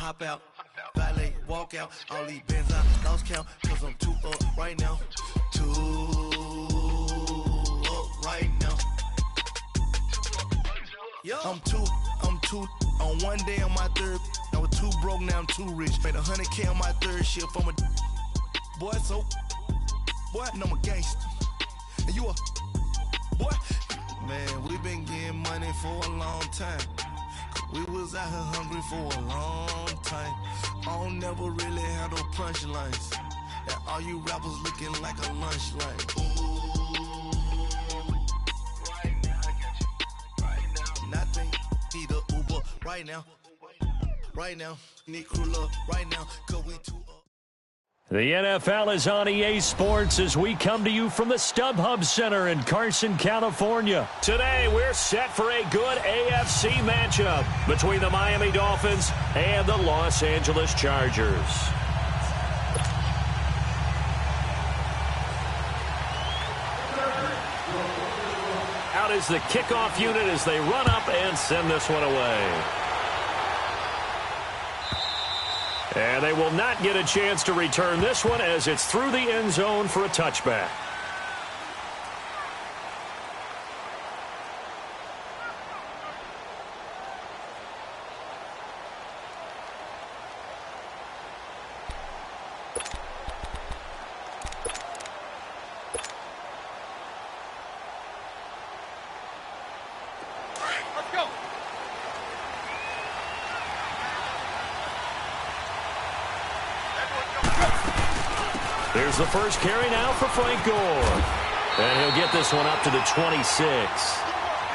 hop out, valet, walk out. All these bands I lost count, cause I'm too up right now. Too up right now. I'm too on one day on my third. I was too broke, now I'm too rich. Made 100K on my third shift. I'm a boy, so boy, and I'm a gangster. And you a boy. Man, we been getting money for a long time. We was out here hungry for a long time. I don't never really have no punchlines. And all you rappers looking like a lunch line. Right now, I got you. Right now. Nothing. Need a Uber right now. Right now. Need crew love right now. Cause we too up. The NFL is on EA Sports as we come to you from the StubHub Center in Carson, California. Today, we're set for a good AFC matchup between the Miami Dolphins and the Los Angeles Chargers. Out is the kickoff unit as they run up and send this one away. And they will not get a chance to return this one as it's through the end zone for a touchback. Let's go. There's the first carry now for Frank Gore. And he'll get this one up to the 26.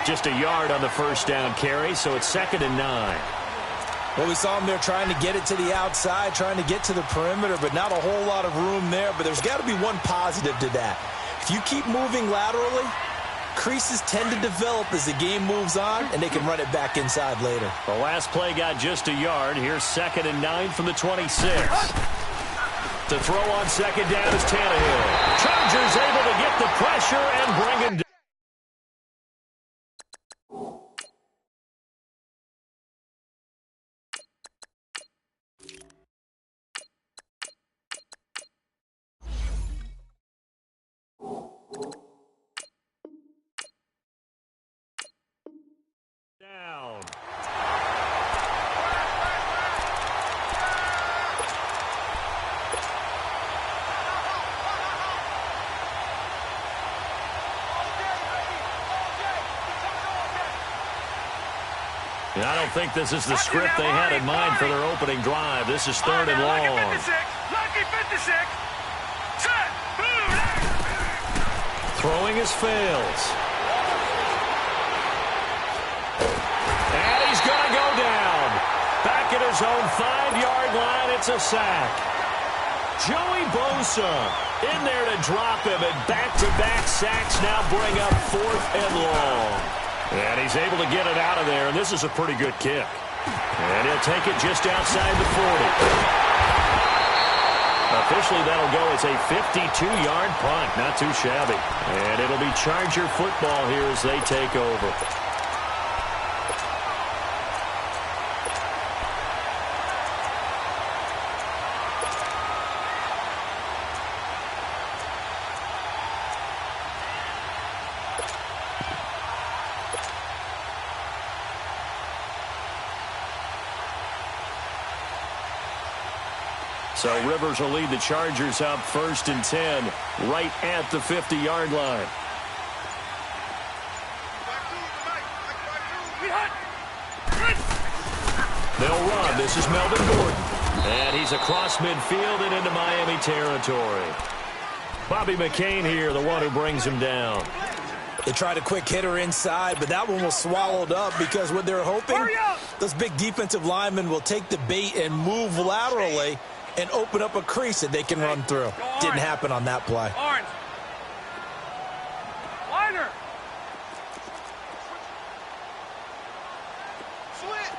Just a yard on the first down carry, so it's 2nd and 9. Well, we saw him there trying to get it to the outside, trying to get to the perimeter, but not a whole lot of room there. But there's got to be one positive to that. If you keep moving laterally, creases tend to develop as the game moves on, and they can run it back inside later. The last play got just a yard. Here's 2nd and 9 from the 26. To throw on 2nd down is Tannehill. Chargers able to get the pressure and bring him down. And I don't think this is the script they had in mind for their opening drive. This is 3rd and long. Lucky 56. Set. Throwing his fails. And he's going to go down. Back at his own 5-yard line, it's a sack. Joey Bosa in there to drop him, and back-to-back sacks now bring up 4th and long. And he's able to get it out of there, and this is a pretty good kick. And he'll take it just outside the 40. Officially, that'll go as a 52-yard punt. Not too shabby. And it'll be Charger football here as they take over. So Rivers will lead the Chargers up 1st and 10 right at the 50-yard line. They'll run. This is Melvin Gordon. And he's across midfield and into Miami territory. Bobby McCain here, the one who brings him down. They tried a quick hitter inside, but that one was swallowed up because what they're hoping, those big defensive linemen will take the bait and move laterally and open up a crease that they can run through. Didn't happen on that play. Orange. Liner. Switch.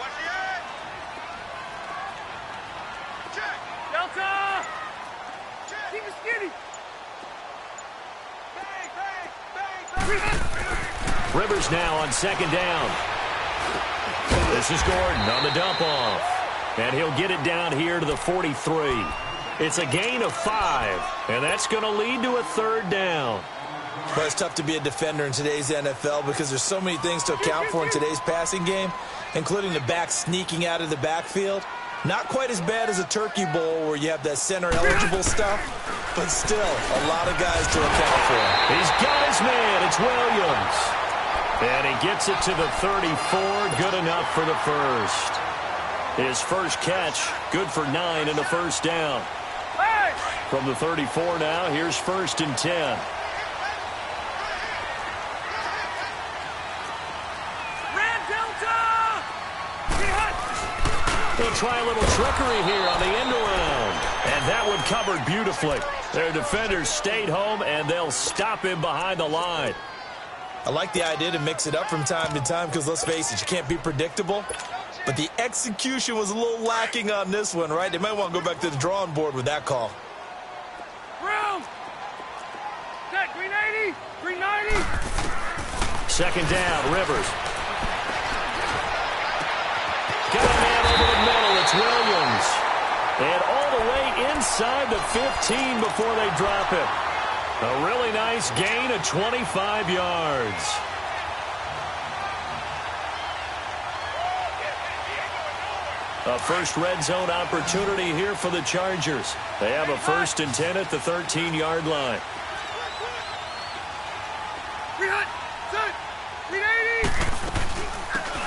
Watch the edge. Check. Delta. Check. Keep it skinny. Bang. Rivers now on 2nd down. This is Gordon on the dump-off. And he'll get it down here to the 43. It's a gain of 5, and that's going to lead to a third down. But it's tough to be a defender in today's NFL because there's so many things to account for in today's passing game, including the back sneaking out of the backfield. Not quite as bad as a turkey bowl where you have that center-eligible stuff, but still a lot of guys to account for. He's got his man. It's Williams. And he gets it to the 34. Good enough for the first. His first catch, good for 9 and a first down. From the 34 now, here's 1st and 10. They'll try a little trickery here on the end around. And that one covered beautifully. Their defenders stayed home, and they'll stop him behind the line. I like the idea to mix it up from time to time because, let's face it, you can't be predictable. But the execution was a little lacking on this one, right? They might want to go back to the drawing board with that call. Room! Set, green 80! Green 90! Second down, Rivers. Got a man over the middle. It's Williams. And all the way inside the 15 before they drop it. A really nice gain of 25 yards. A first red zone opportunity here for the Chargers. They have a 1st and 10 at the 13-yard line.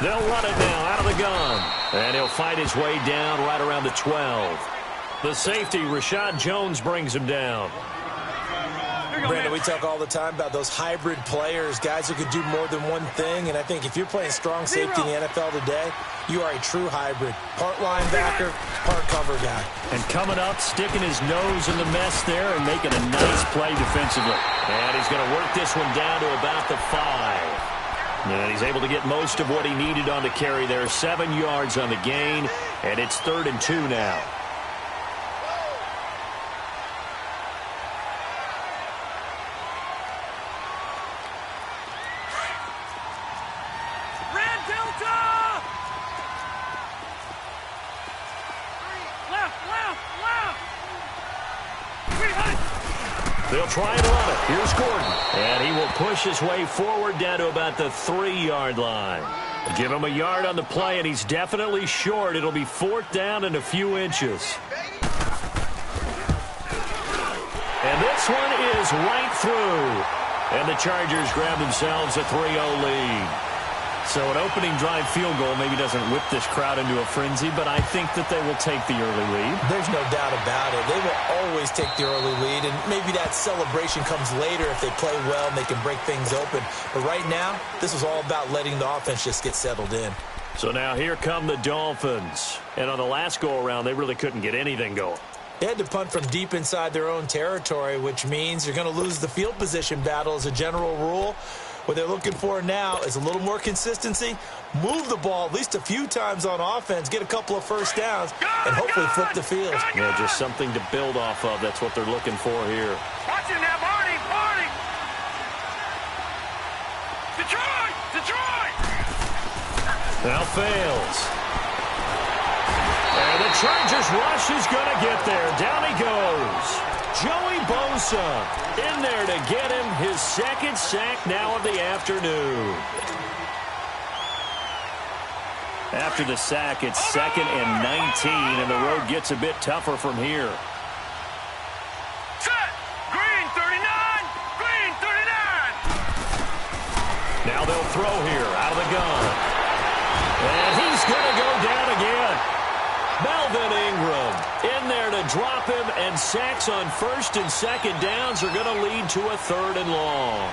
They'll run it now out of the gun. And he'll fight his way down right around the 12. The safety, Rashad Jones, brings him down. Brandon, we talk all the time about those hybrid players, guys who could do more than one thing. And I think if you're playing strong safety in the NFL today, you are a true hybrid. Part linebacker, part cover guy. And coming up, sticking his nose in the mess there and making a nice play defensively. And he's going to work this one down to about the 5. And he's able to get most of what he needed on the carry there. 7 yards on the gain, and it's 3rd and 2 now. Red Delta! Left! They'll try and run it. Here's Gordon. And he will push his way forward down to about the 3-yard line. Give him a yard on the play, and he's definitely short. It'll be 4th down and a few inches. And this one is right through. And the Chargers grab themselves a 3-0 lead. So an opening drive field goal maybe doesn't whip this crowd into a frenzy, but I think that they will take the early lead. There's no doubt about it. They will always take the early lead, and maybe that celebration comes later if they play well and they can break things open. But right now, this is all about letting the offense just get settled in. So now here come the Dolphins. And on the last go-around, they really couldn't get anything going. They had to punt from deep inside their own territory, which means you're going to lose the field position battle as a general rule. What they're looking for now is a little more consistency, move the ball at least a few times on offense, get a couple of first downs, and hopefully flip the field. Yeah, just something to build off of. That's what they're looking for here. Watching that, Barney! Detroit! Now fails. And the Chargers rush is going to get there. Down he goes. Joey Bosa in there to get him his 2nd sack now of the afternoon. After the sack, it's 2nd and 19, and the road gets a bit tougher from here. Set! Green 39! Green 39! Now they'll throw here out of the gun. And he's going to go down again. Melvin Ingram in there to drop him, and sacks on 1st and 2nd downs are going to lead to a 3rd and long.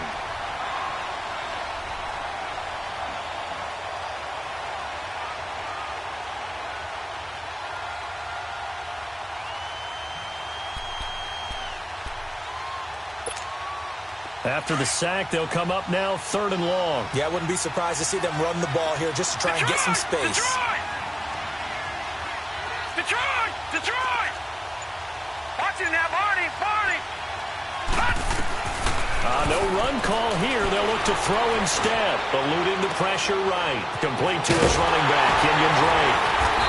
After the sack, they'll come up now 3rd and long. Yeah, I wouldn't be surprised to see them run the ball here just to try and get some space. Detroit! Watching that, Barney! No run call here. They'll look to throw instead. Eluding the pressure right. Complete to his running back, Kenyon Drake.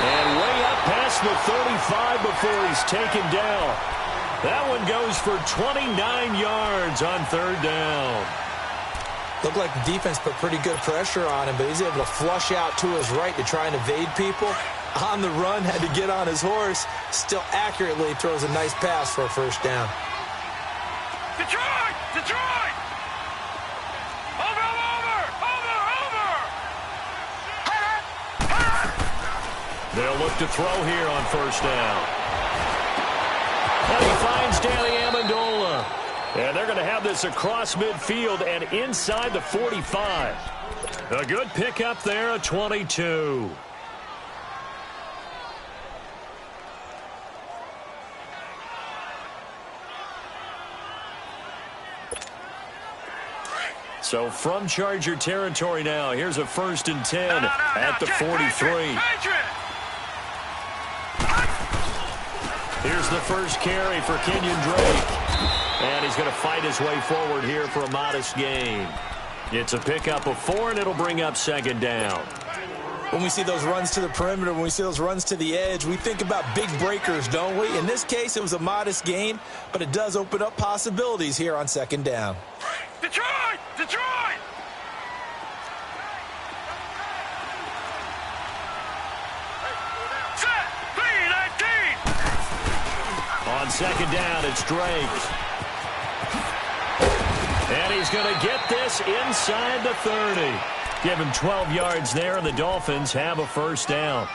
And way up past the 35 before he's taken down. That one goes for 29 yards on third down. Looked like the defense put pretty good pressure on him, but he's able to flush out to his right to try and evade people. On the run, had to get on his horse. Still accurately throws a nice pass for a first down. Detroit! Detroit! Over! They'll look to throw here on first down. And he finds Danny Amendola. And they're going to have this across midfield and inside the 45. A good pickup there at 22. So from Charger territory now, here's a 1st and 10 at the 43. Here's the first carry for Kenyon Drake. And he's going to fight his way forward here for a modest gain. It's a pickup of 4, and it'll bring up 2nd down. When we see those runs to the perimeter, when we see those runs to the edge, we think about big breakers, don't we? In this case, it was a modest gain, but it does open up possibilities here on 2nd down. Detroit! Detroit! Set! 3-19! On 2nd down, it's Drake. And he's going to get this inside the 30. Give him 12 yards there, and the Dolphins have a first down.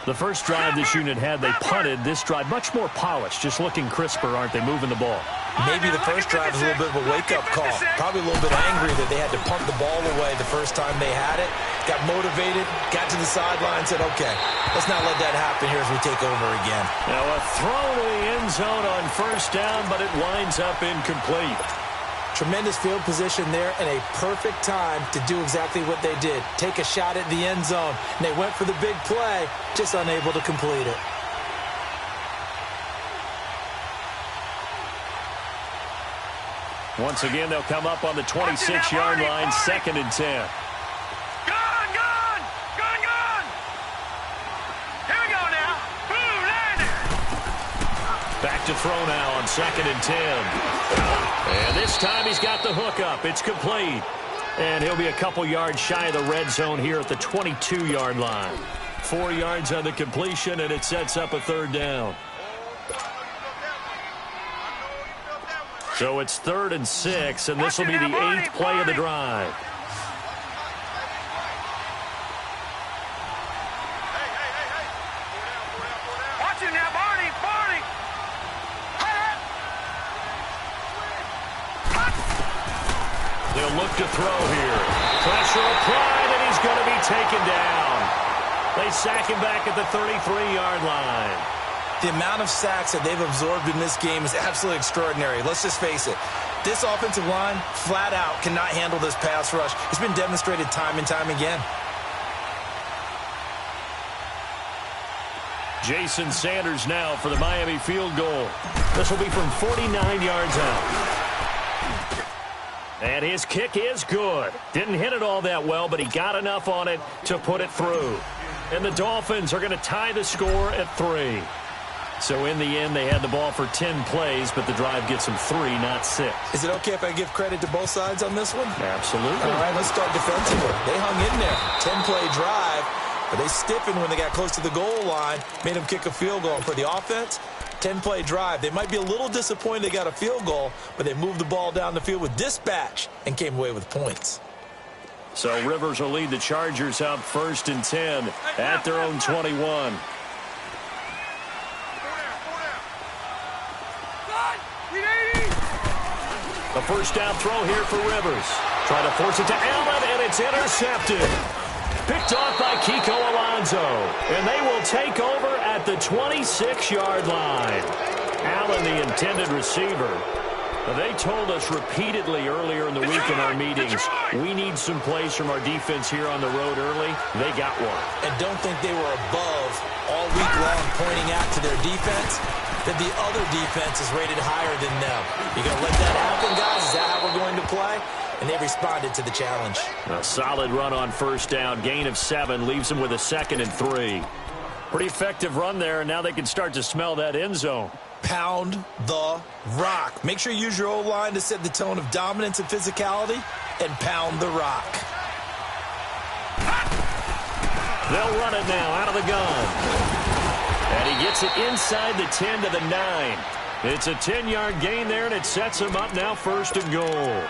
The first drive this unit had, they punted. This drive, much more polished, just looking crisper, aren't they, moving the ball? Maybe the first drive was a little bit of a wake-up call. Probably a little bit angry that they had to punt the ball away the first time they had it. Got motivated, got to the sideline, said, okay, let's not let that happen here as we take over again. Now a throw to the end zone on first down, but it winds up incomplete. Tremendous field position there and a perfect time to do exactly what they did. Take a shot at the end zone. And they went for the big play, just unable to complete it. Once again, they'll come up on the 26-yard line, 2nd and 10. Gone! Here we go now. Boom, landed. Back to throw now on 2nd and 10. And this time he's got the hook up. It's complete. And he'll be a couple yards shy of the red zone here at the 22-yard line. 4 yards on the completion, and it sets up a 3rd down. So it's 3rd and 6, and this will be the 8th play of the drive. Watch him now, Barney! They'll look to throw here. Pressure applied, and he's going to be taken down. They sack him back at the 33-yard line. The amount of sacks that they've absorbed in this game is absolutely extraordinary. Let's just face it. This offensive line, flat out, cannot handle this pass rush. It's been demonstrated time and time again. Jason Sanders now for the Miami field goal. This will be from 49 yards out. And his kick is good. Didn't hit it all that well, but he got enough on it to put it through. And the Dolphins are going to tie the score at 3. So in the end, they had the ball for 10 plays, but the drive gets them 3, not 6. Is it okay if I give credit to both sides on this one? Absolutely. All right, let's start defensively. They hung in there. 10-play drive, but they stiffened when they got close to the goal line, made them kick a field goal. And for the offense, 10-play drive. They might be a little disappointed they got a field goal, but they moved the ball down the field with dispatch and came away with points. So Rivers will lead the Chargers out 1st and 10 at their own 21. A first down throw here for Rivers. Trying to force it to Allen, and it's intercepted. Picked off by Kiko Alonso. And they will take over at the 26-yard line. Allen, the intended receiver. They told us repeatedly earlier in the week in our meetings, we need some plays from our defense here on the road early. They got one. And don't think they were above all week long pointing out to their defense that the other defense is rated higher than them. You going to let that happen, guys? Is that play, and they responded to the challenge. A solid run on first down. Gain of 7 leaves them with a 2nd and 3. Pretty effective run there, and now they can start to smell that end zone. Pound the rock. Make sure you use your O-line to set the tone of dominance and physicality, and pound the rock. They'll run it now out of the gun. And he gets it inside the 10 to the 9. It's a 10-yard gain there, and it sets him up now 1st and goal.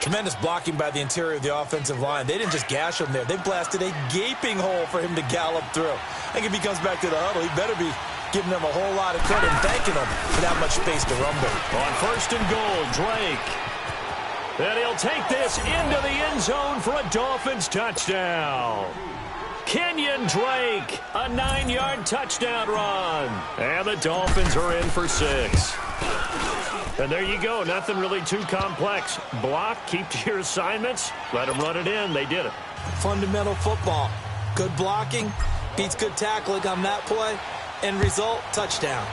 Tremendous blocking by the interior of the offensive line. They didn't just gash him there. They blasted a gaping hole for him to gallop through. I think if he comes back to the huddle, he better be giving them a whole lot of credit and thanking them for that much space to rumble. On 1st and goal, Drake. And he'll take this into the end zone for a Dolphins touchdown. Kenyon Drake, a 9-yard touchdown run. And the Dolphins are in for 6. And there you go. Nothing really too complex. Block, keep to your assignments, let them run it in. They did it. Fundamental football. Good blocking beats good tackling on that play. End result, touchdown.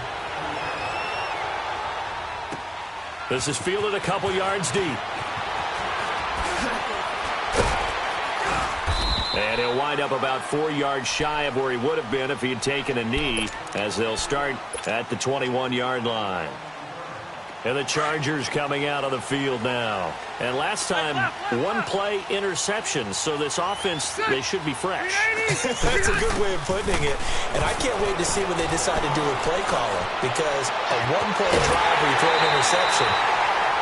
This is fielded a couple yards deep. And he'll wind up about 4 yards shy of where he would have been if he had taken a knee, as they'll start at the 21-yard line. And the Chargers coming out of the field now. And last time, 1-play interception. So this offense, they should be fresh. That's a good way of putting it. And I can't wait to see what they decide to do with play caller. Because a 1-play drive where you throw an interception,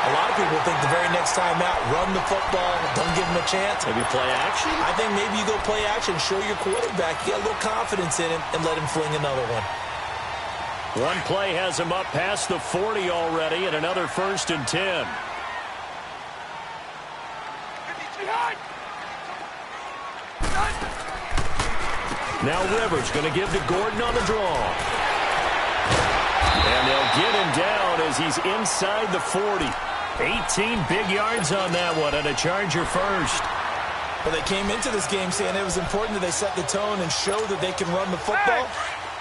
a lot of people think the very next time out, run the football, don't give him a chance. Maybe play action? I think maybe you go play action, show your quarterback, get a little confidence in him, and let him fling another one. 1 play has him up past the 40 already, and another 1st and 10. Now Rivers going to give to Gordon on the draw. And they'll get him down as he's inside the 40. 18 big yards on that one, and a Charger first. Well, they came into this game saying it was important that they set the tone and show that they can run the football.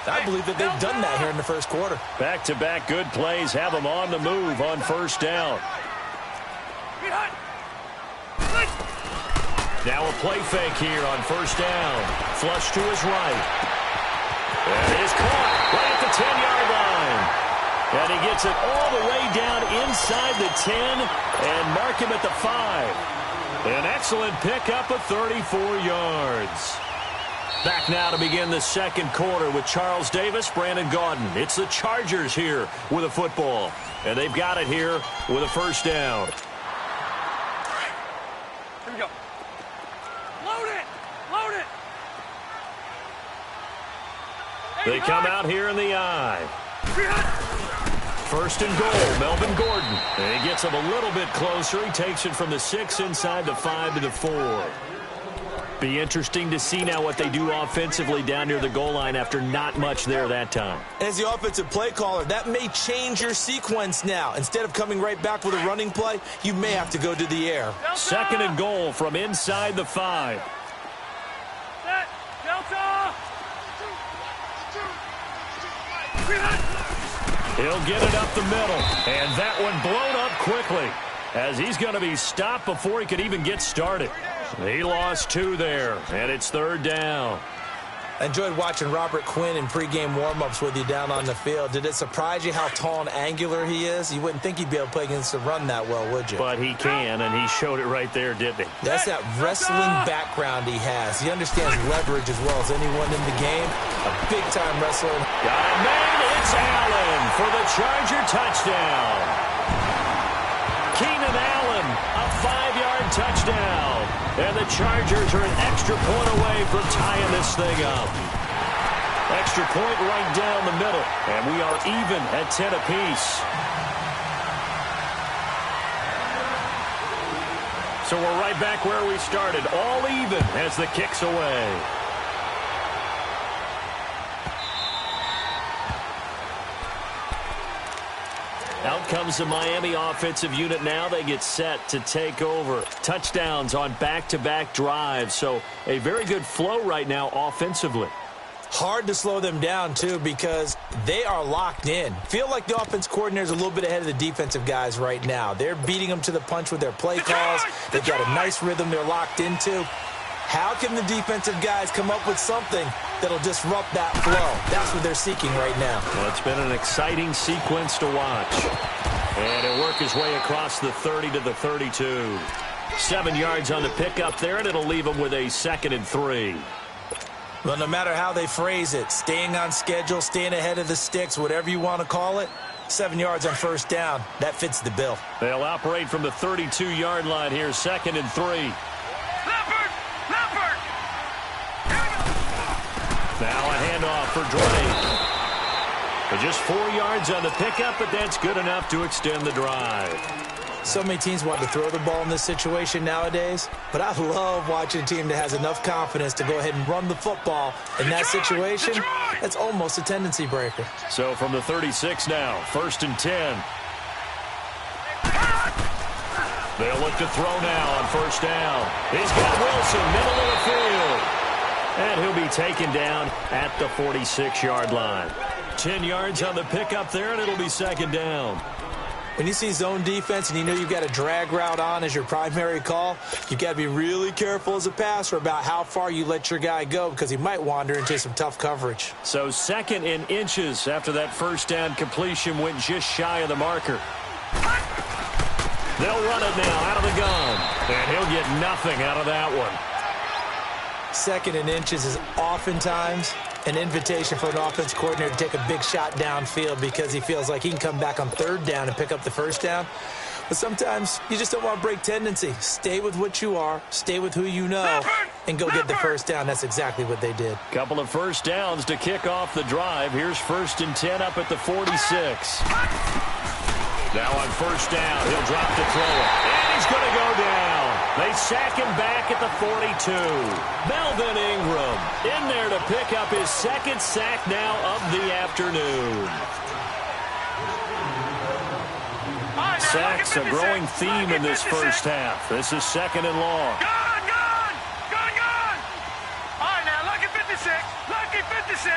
I believe that they've done that here in the first quarter. Back-to-back good plays have them on the move on first down. Now a play fake here on first down. Flush to his right. And it is caught right at the 10-yard line. And he gets it all the way down inside the 10 and mark him at the 5. An excellent pickup of 34 yards. Back now to begin the second quarter with Charles Davis, Brandon Gaudin. It's the Chargers here with a football. And they've got it here with a first down. Here we go. Load it! Load it! They come out here in the I. 1st and goal, Melvin Gordon. And he gets him a little bit closer. He takes it from the 6 inside the 5 to the 4. Be interesting to see now what they do offensively down near the goal line after not much there that time. As the offensive play caller, that may change your sequence now. Instead of coming right back with a running play, you may have to go to the air. Delta! 2nd and goal from inside the 5. Set! Delta! He'll get it up the middle, and that one blown up quickly as he's going to be stopped before he could even get started. He lost 2 there, and it's 3rd down. I enjoyed watching Robert Quinn in pregame warm-ups with you down on the field. Did it surprise you how tall and angular he is? You wouldn't think he'd be able to play against the run that well, would you? But he can, and he showed it right there, didn't he? That's that wrestling background he has. He understands leverage as well as anyone in the game. A big-time wrestler. Got it made. It's Allen for the Charger touchdown. Keenan Allen, a 5-yard touchdown. And the Chargers are an extra point away from tying this thing up. Extra point right down the middle. And we are even at 10 apiece. So we're right back where we started. All even as the kick's away. Out comes the Miami offensive unit now. They get set to take over. Touchdowns on back-to-back drives. So a very good flow right now offensively. Hard to slow them down, too, because they are locked in. Feel like the offense coordinator is a little bit ahead of the defensive guys right now. They're beating them to the punch with their play calls. They've got a nice rhythm they're locked into. How can the defensive guys come up with something that'll disrupt that flow? That's what they're seeking right now. Well, it's been an exciting sequence to watch. And he'll work his way across the 30 to the 32. 7 yards on the pickup there, and it'll leave him with a 2nd and 3. Well, no matter how they phrase it, staying on schedule, staying ahead of the sticks, whatever you want to call it, 7 yards on first down, that fits the bill. They'll operate from the 32-yard line here, 2nd and 3. Leopard! Leopard! Now a handoff for Dre. But just 4 yards on the pickup, but that's good enough to extend the drive. So many teams want to throw the ball in this situation nowadays, but I love watching a team that has enough confidence to go ahead and run the football in that situation. That's almost a tendency breaker. So from the 36 now, 1st and 10. They'll look to throw now on 1st down. He's got Wilson, middle of the field. And he'll be taken down at the 46-yard line. 10 yards on the pickup there, and it'll be 2nd down. When you see zone defense and you know you've got a drag route on as your primary call, you've got to be really careful as a passer about how far you let your guy go because he might wander into some tough coverage. So 2nd and inches after that 1st down completion went just shy of the marker. They'll run it now out of the gun, and he'll get nothing out of that one. 2nd and inches is oftentimes an invitation for an offense coordinator to take a big shot downfield because he feels like he can come back on 3rd down and pick up the 1st down. But sometimes you just don't want to break tendency. Stay with what you are, stay with who you know, and go get the 1st down. That's exactly what they did. Couple of 1st downs to kick off the drive. Here's 1st and 10 up at the 46. Now on 1st down, he'll drop to throw it. And he's going to go down. They sack him back at the 42. Melvin Ingram in there to pick up his 2nd sack now of the afternoon. Sacks a growing theme in this 1st half. This is 2nd and long. Gone! All right, now, lucky 56. Lucky 56.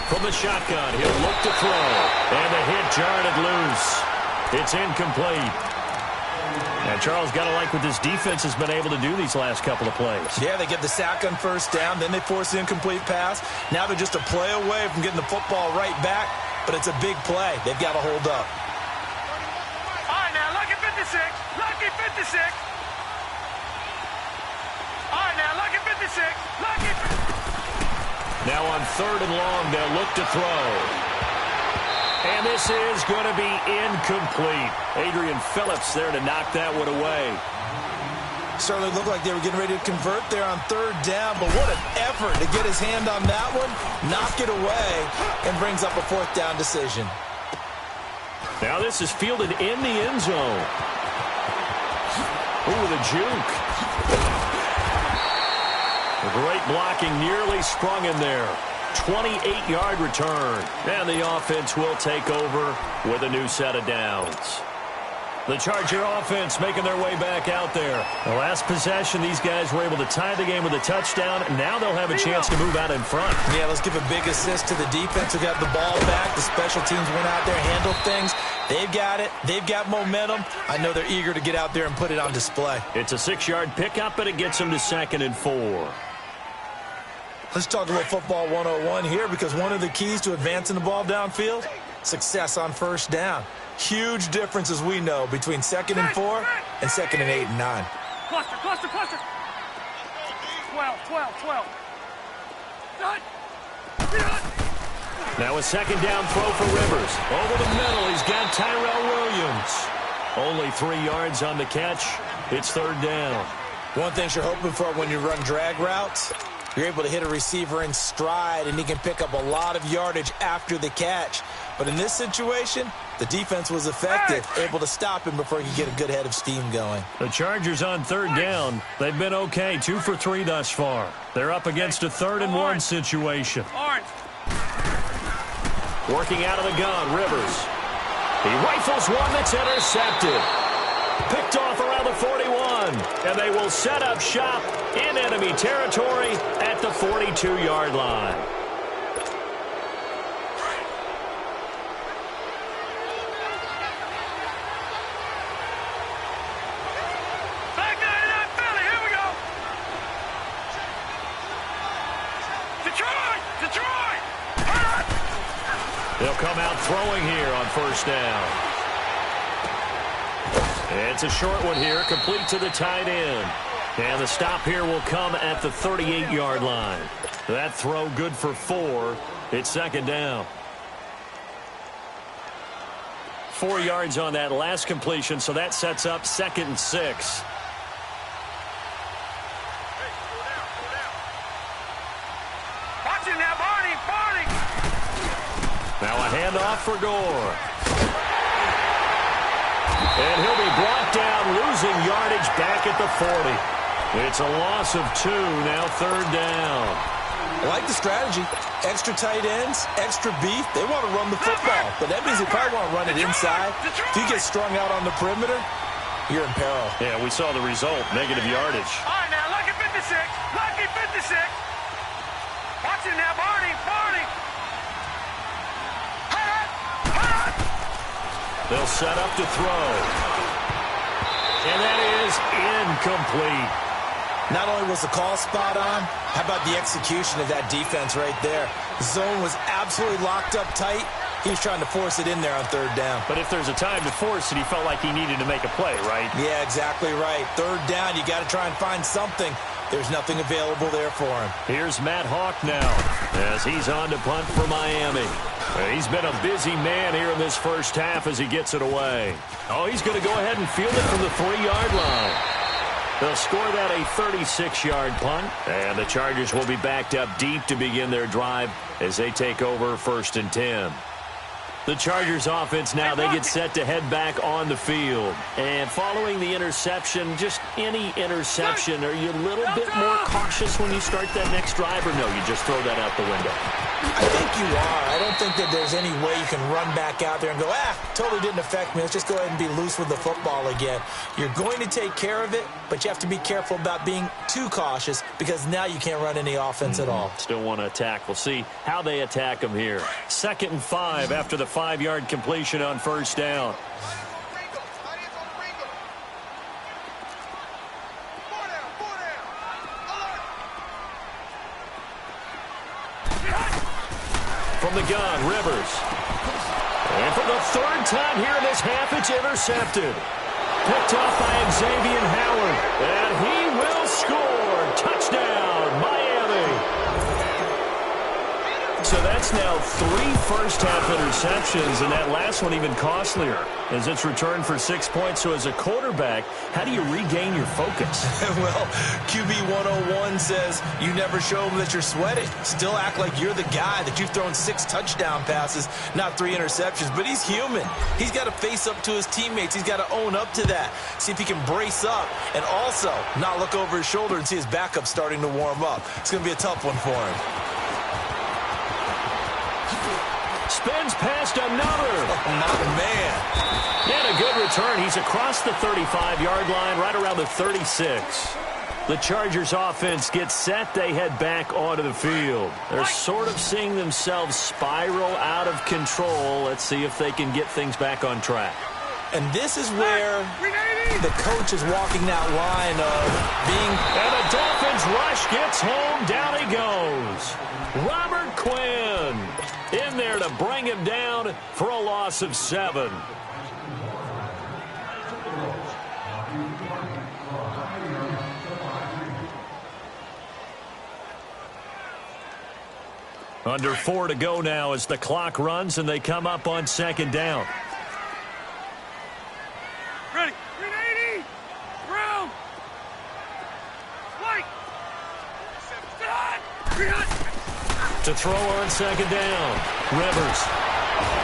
From the shotgun, he'll look to throw. And the hit jarred it loose. It's incomplete. And Charles, got to like what this defense has been able to do these last couple of plays. Yeah, they get the sack on 1st down, then they force the incomplete pass. Now they're just a play away from getting the football right back, but it's a big play. They've got to hold up. All right, now, lucky 56. Lucky 56. All right, now, lucky 56. Lucky. Now on 3rd and long, they'll look to throw. And this is going to be incomplete. Adrian Phillips there to knock that one away. Certainly looked like they were getting ready to convert there on 3rd down, but what an effort to get his hand on that one, knock it away, and brings up a 4th down decision. Now this is fielded in the end zone. Ooh, the juke. The great blocking nearly sprung in there. 28-yard return. And the offense will take over with a new set of downs. The Charger offense making their way back out there. The last possession, these guys were able to tie the game with a touchdown. Now they'll have a chance to move out in front. Yeah, let's give a big assist to the defense who got the ball back. The special teams went out there, handled things. They've got it. They've got momentum. I know they're eager to get out there and put it on display. It's a 6-yard pickup, but it gets them to 2nd and 4. Let's talk about football 101 here because one of the keys to advancing the ball downfield, success on 1st down. Huge difference, as we know, between 2nd and 4 and 2nd and 8 and 9. Cluster. 12. Done. Now a 2nd down throw for Rivers. Over the middle, he's got Tyrell Williams. Only 3 yards on the catch. It's 3rd down. One thing you're hoping for when you run drag routes, you're able to hit a receiver in stride, and he can pick up a lot of yardage after the catch. But in this situation, the defense was effective, able to stop him before he could get a good head of steam going. The Chargers on 3rd down. They've been okay, 2 for 3 thus far. They're up against a 3rd and 1 situation. Orange. Working out of the gun, Rivers. He rifles one that's intercepted. Picked off around the 41. And they will set up shop in enemy territory at the 42-yard line. They'll come out throwing here on first down. It's a short one here, complete to the tight end. And the stop here will come at the 38-yard line. That throw good for 4. It's second down. 4 yards on that last completion, so that sets up 2nd and 6. Now a handoff for Gore. And he'll be brought down, losing yardage back at the 40. It's a loss of 2, now third down. I like the strategy. Extra tight ends, extra beef. They want to run the football, but that means they probably want to run it inside. If you get strung out on the perimeter, you're in peril. Yeah, we saw the result, negative yardage. All right, now, lucky 56. Lucky 56. Watch it now, Barney. Barney. They'll set up to throw. And that is incomplete. Not only was the call spot on, how about the execution of that defense right there? Zone was absolutely locked up tight. He was trying to force it in there on third down. But if there's a time to force it, he felt like he needed to make a play, right? Yeah, exactly right. Third down, you got to try and find something. There's nothing available there for him. Here's Matt Hawk now as he's on to punt for Miami. He's been a busy man here in this first half as he gets it away. Oh, he's going to go ahead and field it from the 3-yard line. They'll score that a 36-yard punt, and the Chargers will be backed up deep to begin their drive as they take over 1st and 10. The Chargers offense now, they get set to head back on the field. And following the interception, just any interception, are you a little bit more cautious when you start that next drive, or no, you just throw that out the window? I think you are. I don't think that there's any way you can run back out there and go, totally didn't affect me. Let's just go ahead and be loose with the football again. You're going to take care of it, but you have to be careful about being too cautious because now you can't run any offense at all. Still want to attack. We'll see how they attack them here. 2nd and 5 after the 5-yard completion on first down. From the gun, Rivers. And for the 3rd time here in this half, it's intercepted. Picked off by Xavier Howard. And he will score. Touchdown, Miami. So that's now 3 first-half interceptions, and that last one even costlier as it's returned for 6 points. So as a quarterback, how do you regain your focus? Well, QB 101 says you never show them that you're sweating. Still act like you're the guy, that you've thrown 6 touchdown passes, not 3 interceptions. But he's human. He's got to face up to his teammates. He's got to own up to that. See if he can brace up and also not look over his shoulder and see his backup starting to warm up. It's going to be a tough one for him. Spins past another. Oh, my man. And a good return. He's across the 35-yard line, right around the 36. The Chargers offense gets set. They head back onto the field. They're sort of seeing themselves spiral out of control. Let's see if they can get things back on track. And this is where the coach is walking that line of being... And the Dolphins rush gets home. Down he goes. Robert Quinn in there to bring him down for a loss of 7. Under 4 to go now as the clock runs and they come up on 2nd down. Ready. 380. Round. White. To throw on 2nd down. Rivers.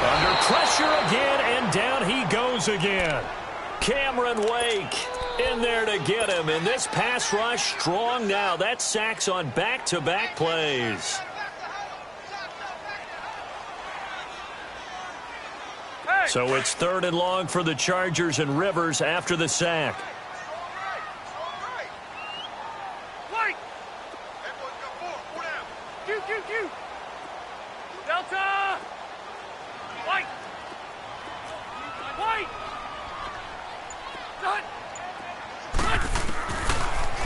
Under pressure again, and down he goes again. Cameron Wake in there to get him. And this pass rush strong now. That's sacks on back-to-back plays. Hey, So it's 3rd and long for the Chargers and Rivers after the sack. White. Q. Delta. White.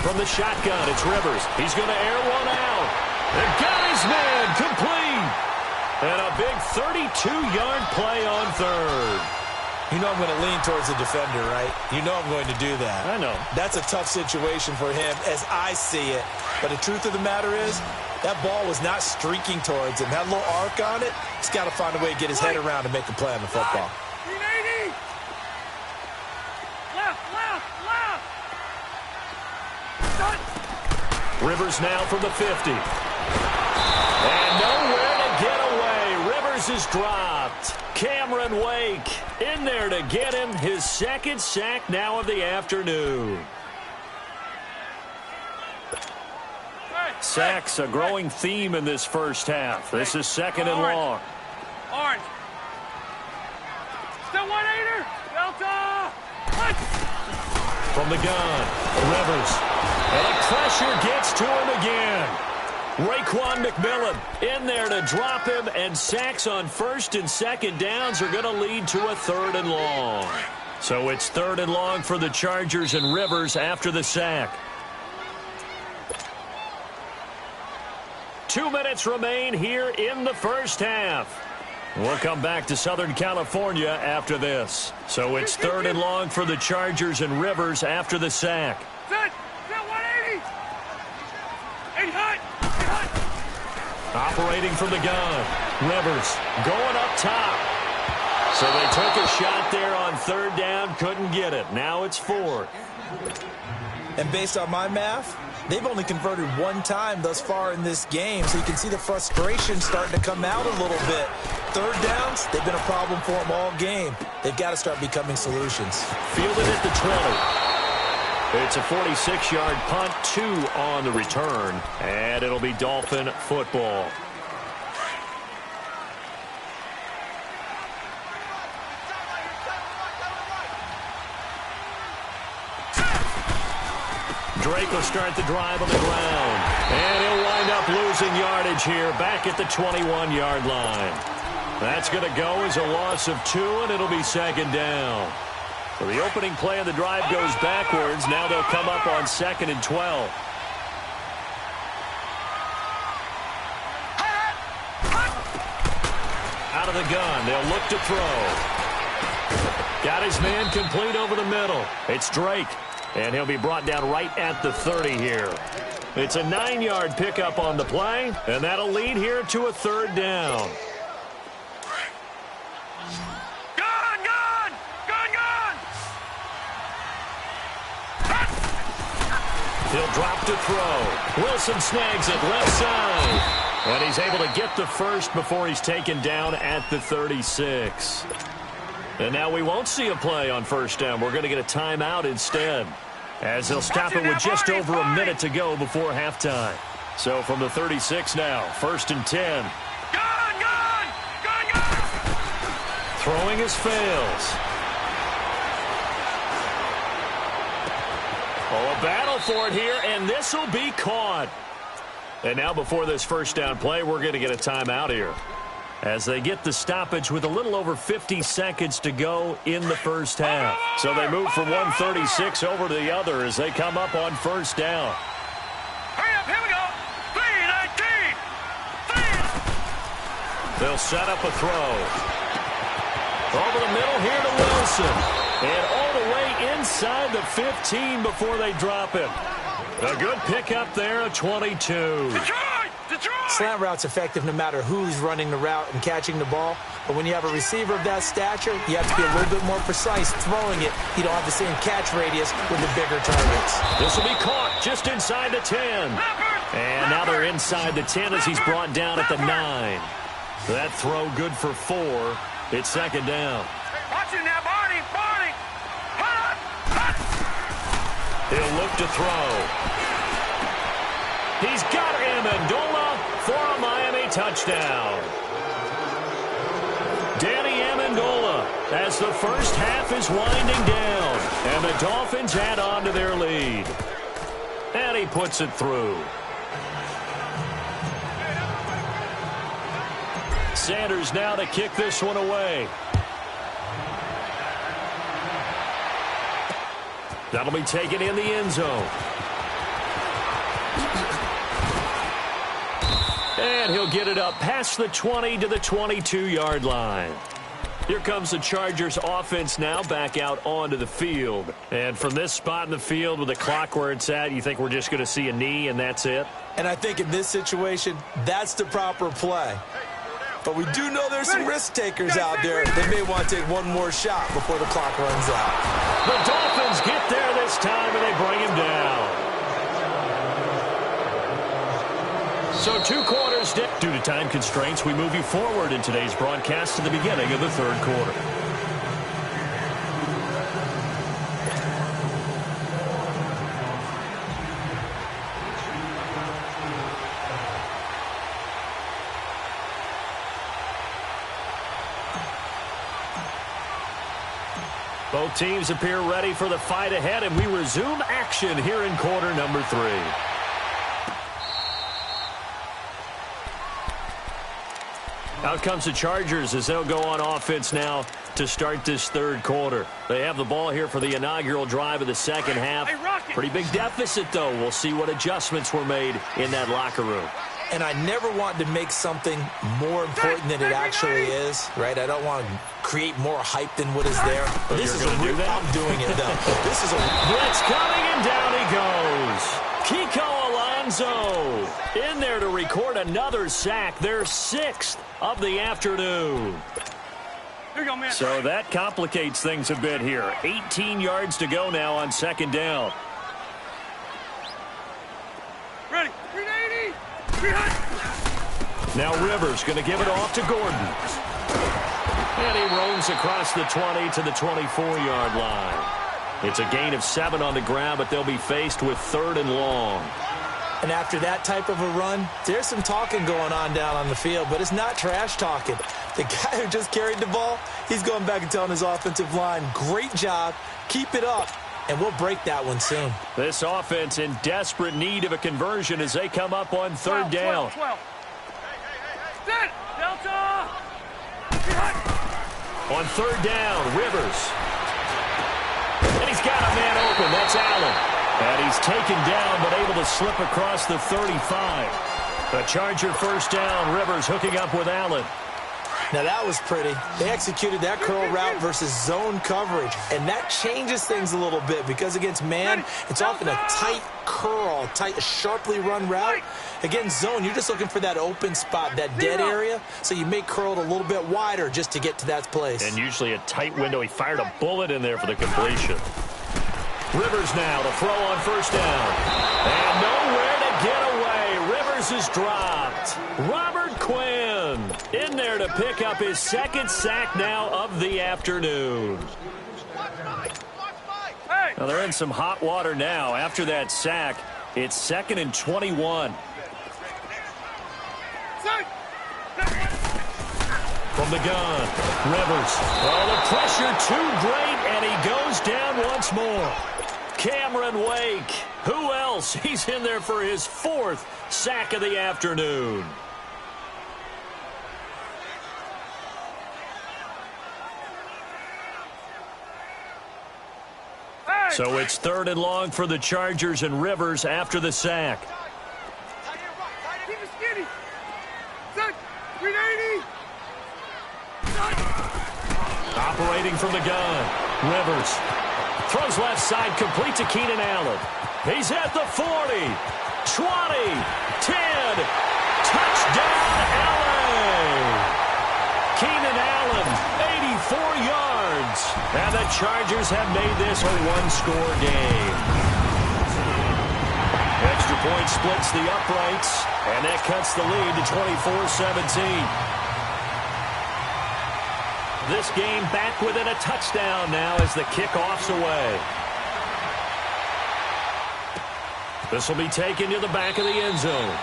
From the shotgun, it's Rivers. He's going to air one out. And got his man complete. And a big 32-yard play on 3rd. You know I'm going to lean towards the defender, right? You know I'm going to do that. I know. That's a tough situation for him as I see it. But the truth of the matter is, that ball was not streaking towards him. That little arc on it, he's got to find a way to get his head around and make a play on the football. 380. Left. Rivers now from the 50. And nowhere to get away. Rivers is dropped. Cameron Wake in there to get him his 2nd sack now of the afternoon. Sacks a growing theme in this first half. This is 2nd and long. Orange. Still 1-8er. Delta. From the gun, Rivers. And the pressure gets to him again. Raekwon McMillan in there to drop him, and sacks on 1st and 2nd downs are going to lead to a 3rd and long. So it's 3rd and long for the Chargers and Rivers after the sack. 2 minutes remain here in the first half. We'll come back to Southern California after this. So it's 3rd and long for the Chargers and Rivers after the sack. Set 180. 8 hut. Operating from the gun. Rivers going up top. So they took a shot there on 3rd down, couldn't get it. Now it's 4th. And based on my math, they've only converted 1 time thus far in this game, so you can see the frustration starting to come out a little bit. 3rd downs, they've been a problem for them all game. They've got to start becoming solutions. Fielded at the 20. It's a 46-yard punt, 2 on the return, and it'll be Dolphin football. Drake will start the drive on the ground. And he'll wind up losing yardage here back at the 21-yard line. That's going to go as a loss of 2, and it'll be 2nd down. So the opening play of the drive goes backwards. Now they'll come up on 2nd and 12. Out of the gun. They'll look to throw. Got his man complete over the middle. It's Drake. And he'll be brought down right at the 30 here. It's a 9-yard pickup on the play, and that'll lead here to a 3rd down. He'll drop to throw. Wilson snags it left side. And he's able to get the first before he's taken down at the 36. And now we won't see a play on 1st down. We're going to get a timeout instead, as they'll stop it with just over a minute to go before halftime. So from the 36 now, 1st and 10. Gun! Throwing his fails. Oh, a battle for it here, and this will be caught. And now before this 1st down play, we're going to get a timeout here, as they get the stoppage with a little over 50 seconds to go in the first half. So they move from 136 over to the other as they come up on 1st down. Hurry up, here we go. 3-19. They'll set up a throw. Over the middle here to Wilson. And all the way inside the 15 before they drop him. A good pickup there at 22. Detroit! Slant route's effective no matter who's running the route and catching the ball. But when you have a receiver of that stature, you have to be a little bit more precise throwing it. You don't have the same catch radius with the bigger targets. This will be caught just inside the 10. And now they're inside the 10 as he's brought down at the 9. That throw good for 4. It's 2nd down. Watch it now, Barney! He'll look to throw. He's got Amendola for a Miami touchdown. Danny Amendola as the first half is winding down, and the Dolphins add on to their lead. And he puts it through. Sanders now to kick this one away. That'll be taken in the end zone. And he'll get it up past the 20 to the 22-yard line. Here comes the Chargers offense now back out onto the field. And from this spot in the field with the clock where it's at, you think we're just going to see a knee and that's it? And I think in this situation, that's the proper play. But we do know there's some risk takers out there. They may want to take one more shot before the clock runs out. The Dolphins get there this time and they bring him down. So 2 quarters down. Due to time constraints, we move you forward in today's broadcast to the beginning of the 3rd quarter. Both teams appear ready for the fight ahead, and we resume action here in quarter number 3. Out comes the Chargers as they'll go on offense now to start this 3rd quarter. They have the ball here for the inaugural drive of the second half. Pretty big deficit, though. We'll see what adjustments were made in that locker room. And I never want to make something more important than it actually is, right? I don't want to create more hype than what is there. But this is I'm doing it, though. This is a blitz coming, and down he goes. Kiko Alonso in there to record another sack, their 6th of the afternoon. Here you go, man. So that complicates things a bit here. 18 yards to go now on 2nd down. Ready. 380. 300. Now Rivers going to give it off to Gordon. And he roams across the 20 to the 24-yard line. It's a gain of 7 on the ground, but they'll be faced with 3rd and long. And after that type of a run, there's some talking going on down on the field, but it's not trash talking. The guy who just carried the ball, he's going back and telling his offensive line, great job, keep it up, and we'll break that one soon. This offense in desperate need of a conversion as they come up on 3rd down. 12. Set. Delta. On 3rd down, Rivers. And he's got a man open. That's Allen. And he's taken down but able to slip across the 35. A Charger first down. Rivers hooking up with Allen. Now that was pretty. They executed that curl route versus zone coverage. And that changes things a little bit because against man, it's often a tight curl, tight, sharply run route. Against zone, you're just looking for that open spot, that dead area. So you make curl a little bit wider just to get to that place. And usually a tight window. He fired a bullet in there for the completion. Rivers now to throw on 1st down. And nowhere to get away. Rivers is dropped. Robert Quinn in there to pick up his 2nd sack now of the afternoon. Now they're in some hot water now. After that sack, it's 2nd and 21. From the gun, Rivers. Oh, the pressure too great, and he goes down once more. Cameron Wake. Who else? He's in there for his 4th sack of the afternoon. So it's 3rd and long for the Chargers and Rivers after the sack. Keep it skinny. Set. 380. Operating from the gun, Rivers. Throws left side, complete to Keenan Allen. He's at the 40, 20, 10. Touchdown, LA! Keenan Allen, 84 yards. And the Chargers have made this a 1-score game. Extra point splits the uprights, and that cuts the lead to 24-17. This game back within a touchdown now as the kickoff's away. This will be taken to the back of the end zone.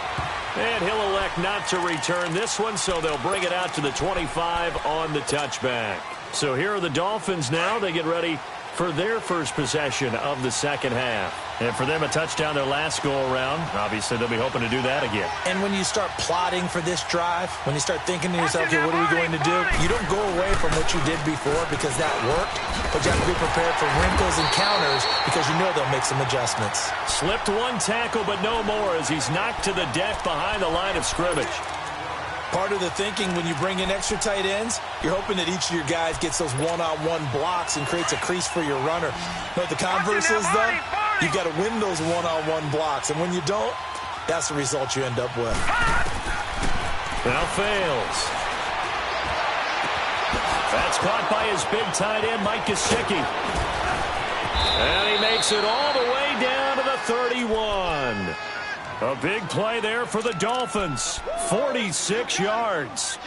And he'll elect not to return this one, so they'll bring it out to the 25 on the touchback. So here are the Dolphins now. They get ready for their first possession of the second half. And for them, a touchdown their last go-around. Obviously, they'll be hoping to do that again. And when you start plotting for this drive, when you start thinking to yourself, okay, what are we going to do? You don't go away from what you did before because that worked, but you have to be prepared for wrinkles and counters because you know they'll make some adjustments. Slipped one tackle, but no more as he's knocked to the deck behind the line of scrimmage. Part of the thinking when you bring in extra tight ends, you're hoping that each of your guys gets those one-on-one blocks and creates a crease for your runner. You know what the converse is, though? You've got to win those one-on-one blocks, and when you don't, that's the result you end up with. Now fails. That's caught by his big tight end, Mike Gesicki. And he makes it all the way down to the 31. A big play there for the Dolphins. 46 yards.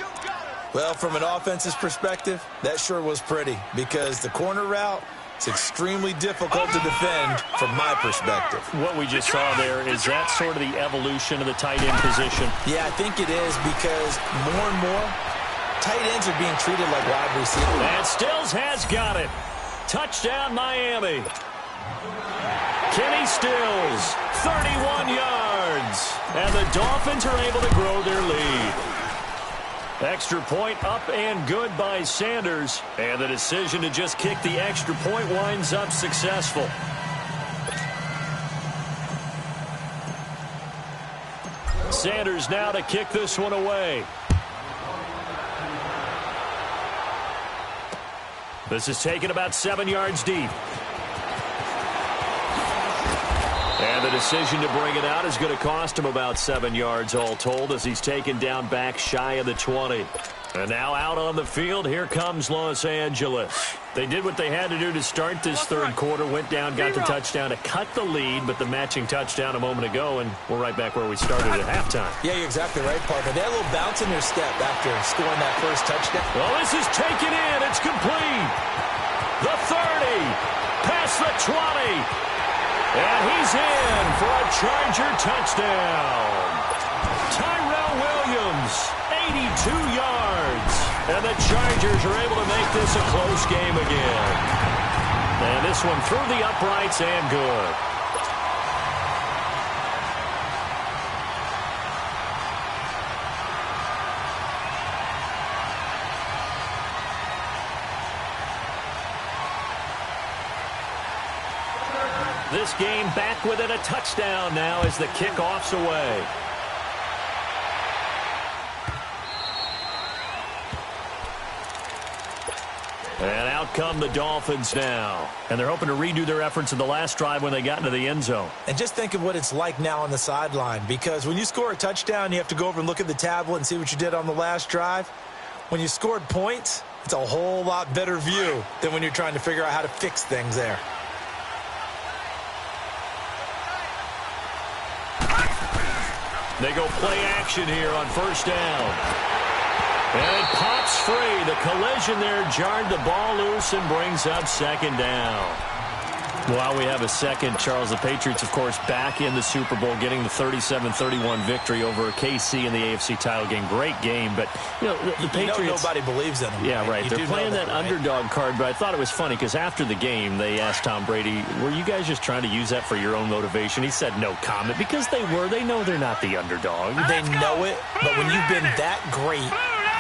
Well, from an offense's perspective, that sure was pretty because the corner route is extremely difficult to defend from my perspective. What we just saw there, is that sort of the evolution of the tight end position? Yeah, I think it is because more and more tight ends are being treated like wide receivers. And Stills has got it. Touchdown, Miami. Kenny Stills, 31 yards. And the Dolphins are able to grow their lead. Extra point up and good by Sanders. And the decision to just kick the extra point winds up successful. Sanders now to kick this one away. This is taken about 7 yards deep. And the decision to bring it out is going to cost him about 7 yards all told as he's taken down back shy of the 20. And now out on the field, here comes Los Angeles. They did what they had to do to start this third quarter, went down, got the touchdown to cut the lead, but the matching touchdown a moment ago, and we're right back where we started at halftime. Yeah, you're exactly right, partner. They had a little bounce in their step after scoring that first touchdown. Well, this is taken in. It's complete. The 30, past the 20. And he's in for a Charger touchdown. Tyrell Williams, 82 yards. And the Chargers are able to make this a close game again. And this one through the uprights and good. This game back within a touchdown now as the kickoff's away. And out come the Dolphins now. And they're hoping to redo their efforts in the last drive when they got into the end zone. And just think of what it's like now on the sideline, because when you score a touchdown, you have to go over and look at the tablet and see what you did on the last drive. When you scored points, it's a whole lot better view than when you're trying to figure out how to fix things there. They go play action here on first down. And it pops free. The collision there jarred the ball loose and brings up second down. While we have a second, Charles, the Patriots, of course, back in the Super Bowl, getting the 37-31 victory over KC in the AFC title game. Great game, but, you know, the Patriots... You know nobody believes in them. Yeah, right. They're playing that underdog card, but I thought it was funny because after the game, they asked Tom Brady, were you guys just trying to use that for your own motivation? He said no comment because they were. They know they're not the underdog. They know it, but when you've been that great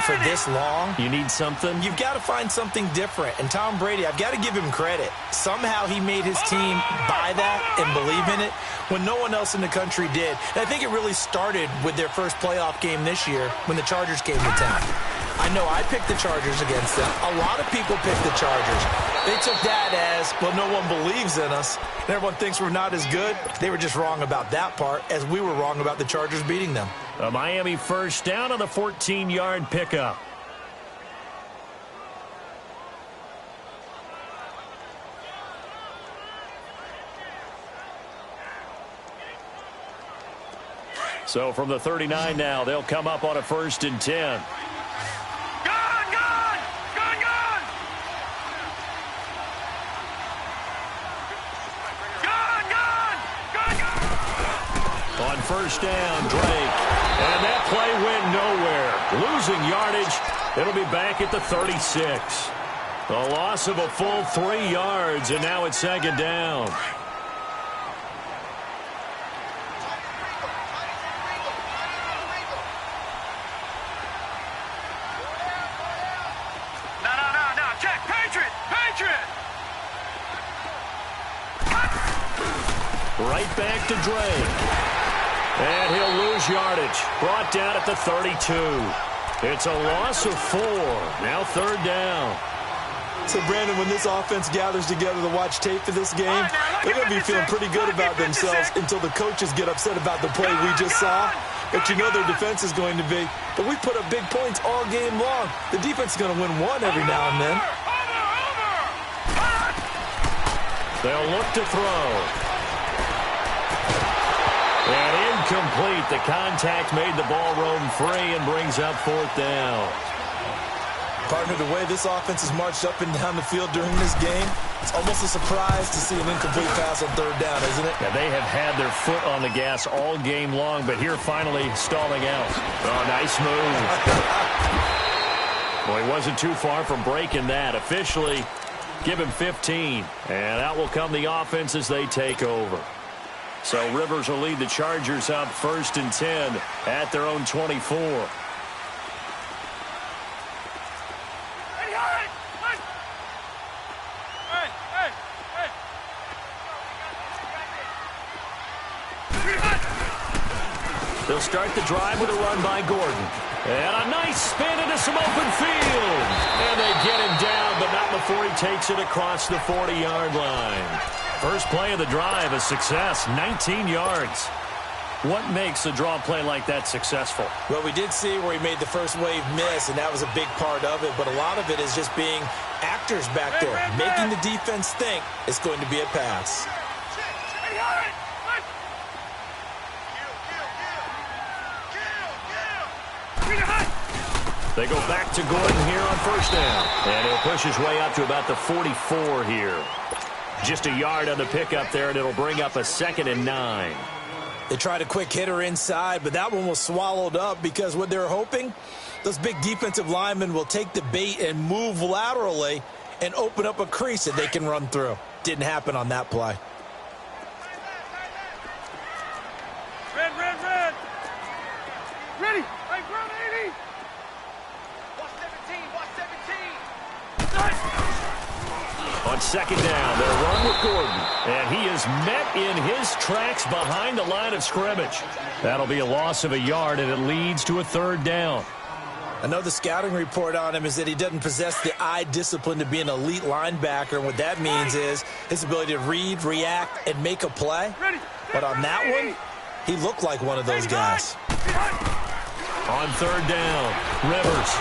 for this long, you need something. You've got to find something different. And Tom Brady, I've got to give him credit. Somehow he made his team buy that and believe in it when no one else in the country did. And I think it really started with their first playoff game this year when the Chargers came to town. I know I picked the Chargers against them. A lot of people picked the Chargers. They took that as, well, no one believes in us, and everyone thinks we're not as good. They were just wrong about that part, as we were wrong about the Chargers beating them. A Miami first down on the 14-yard pickup. So from the 39 now, they'll come up on a 1st and 10. On first down, Drake. And that play went nowhere. Losing yardage. It'll be back at the 36. A loss of a full 3 yards, and now it's second down. No. Check. Patriot. Right back to Drake. And he'll lose yardage. Brought down at the 32. It's a loss of 4. Now third down. So, Brandon, when this offense gathers together to watch tape for this game, they're going to be feeling pretty good about themselves until the coaches get upset about the play we just saw. But you know their defense is going to be. But we put up big points all game long. The defense is going to win one every now and then. They'll look to throw. And incomplete. The contact made the ball roam free and brings up fourth down. Partner, the way this offense has marched up and down the field during this game, it's almost a surprise to see an incomplete pass on third down, isn't it? Yeah, they have had their foot on the gas all game long, but here finally stalling out. Oh, nice move. Well, he wasn't too far from breaking that. Officially, give him 15. And out will come the offense as they take over. So Rivers will lead the Chargers up 1st and 10 at their own 24. They'll start the drive with a run by Gordon. And a nice spin into some open field. And they get him down, but not before he takes it across the 40-yard line. First play of the drive, a success, 19 yards. What makes a draw play like that successful? Well, we did see where he made the first wave miss, and that was a big part of it. But a lot of it is just being actors back there, making the defense think it's going to be a pass. They go back to Gordon here on first down. And he'll push his way up to about the 44 here. Just a yard on the pickup there, and it'll bring up a 2nd and 9. They tried a quick hitter inside, but that one was swallowed up because what they're hoping, those big defensive linemen will take the bait and move laterally and open up a crease that they can run through. Didn't happen on that play. Red. Ready. Hey, bro, 80. Watch 17. On second down, they'll run with Gordon. And he is met in his tracks behind the line of scrimmage. That'll be a loss of a yard, and it leads to a third down. I know the scouting report on him is that he doesn't possess the eye discipline to be an elite linebacker. And what that means is his ability to read, react, and make a play. But on that one, he looked like one of those guys. On third down, Rivers.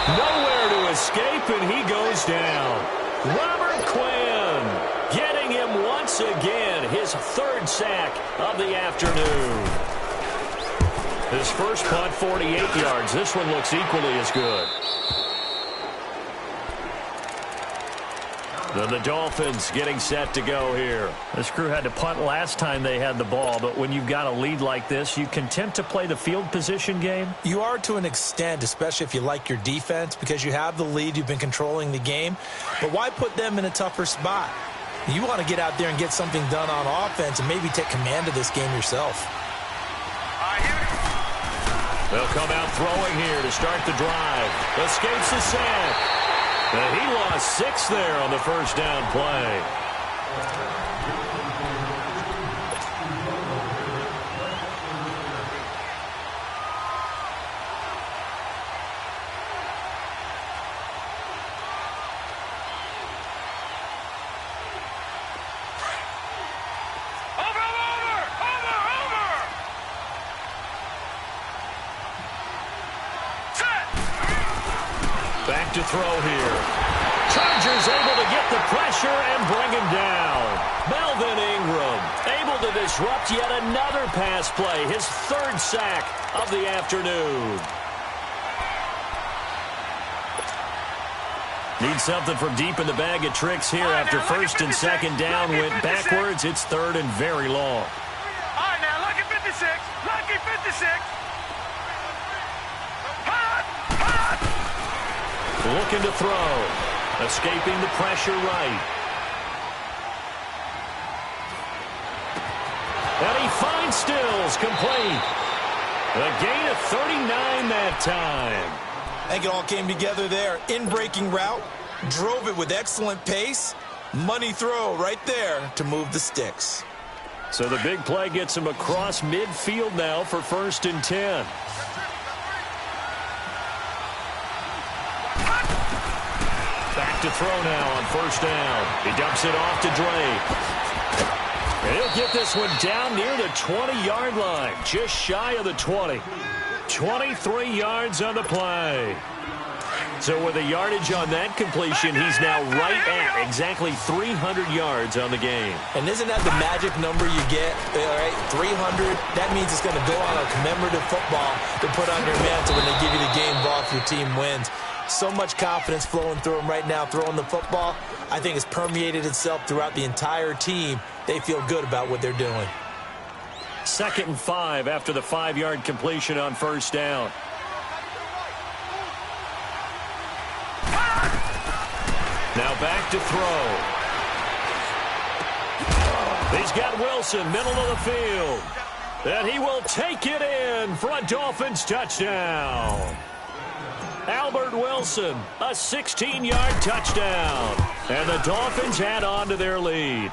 Nowhere to escape, and he goes down. Robert Quinn getting him once again, his 3rd sack of the afternoon. His first punt, 48 yards. This one looks equally as good. The Dolphins getting set to go here. This crew had to punt last time they had the ball, but when you've got a lead like this, you content to play the field position game? You are to an extent, especially if you like your defense, because you have the lead, you've been controlling the game. But why put them in a tougher spot? You want to get out there and get something done on offense and maybe take command of this game yourself. They'll come out throwing here to start the drive. Escapes the sack. And he lost 6 there on the first down play. Back to throw here. Chargers able to get the pressure and bring him down. Melvin Ingram able to disrupt yet another pass play. His 3rd sack of the afternoon. Need something from deep in the bag of tricks here after 1st and 2nd down went backwards. It's 3rd and very long. All right, now, lucky 56. Lucky 56. Looking to throw. Escaping the pressure right. And he finds Stills, complete. A gain of 39 that time. I think it all came together there. In-breaking route, drove it with excellent pace. Money throw right there to move the sticks. So the big play gets him across midfield now for 1st and 10. Back to throw now on 1st down. He dumps it off to Drake. And he'll get this one down near the 20-yard line, just shy of the 20. 23 yards on the play. So with the yardage on that completion, he's now right at exactly 300 yards on the game. And isn't that the magic number you get? All right, 300. That means it's going to go on a commemorative football to put on your mantle when they give you the game ball if your team wins. So much confidence flowing through him right now, throwing the football. I think it's permeated itself throughout the entire team. They feel good about what they're doing. 2nd and 5 after the 5-yard completion on 1st down. Now back to throw. He's got Wilson, middle of the field. And he will take it in for a Dolphins touchdown. Albert Wilson, a 16-yard touchdown. And the Dolphins add on to their lead.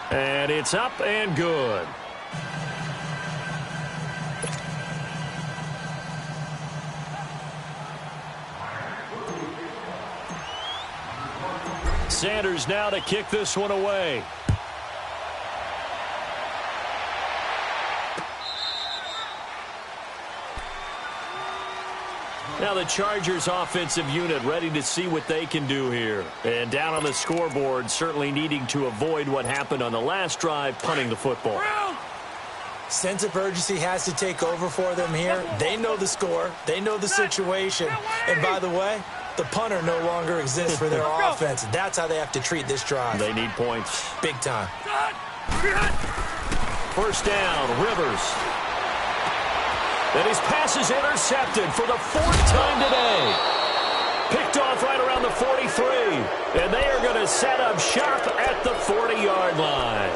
And it's up and good. Sanders now to kick this one away. Now the Chargers offensive unit ready to see what they can do here. And down on the scoreboard, certainly needing to avoid what happened on the last drive, punting the football. Sense of urgency has to take over for them here. They know the score. They know the situation. And by the way, the punter no longer exists for their offense. That's how they have to treat this drive. They need points. Big time. 1st down, Rivers. And his pass is intercepted for the 4th time today. Picked off right around the 43. And they are going to set up shop at the 40-yard line.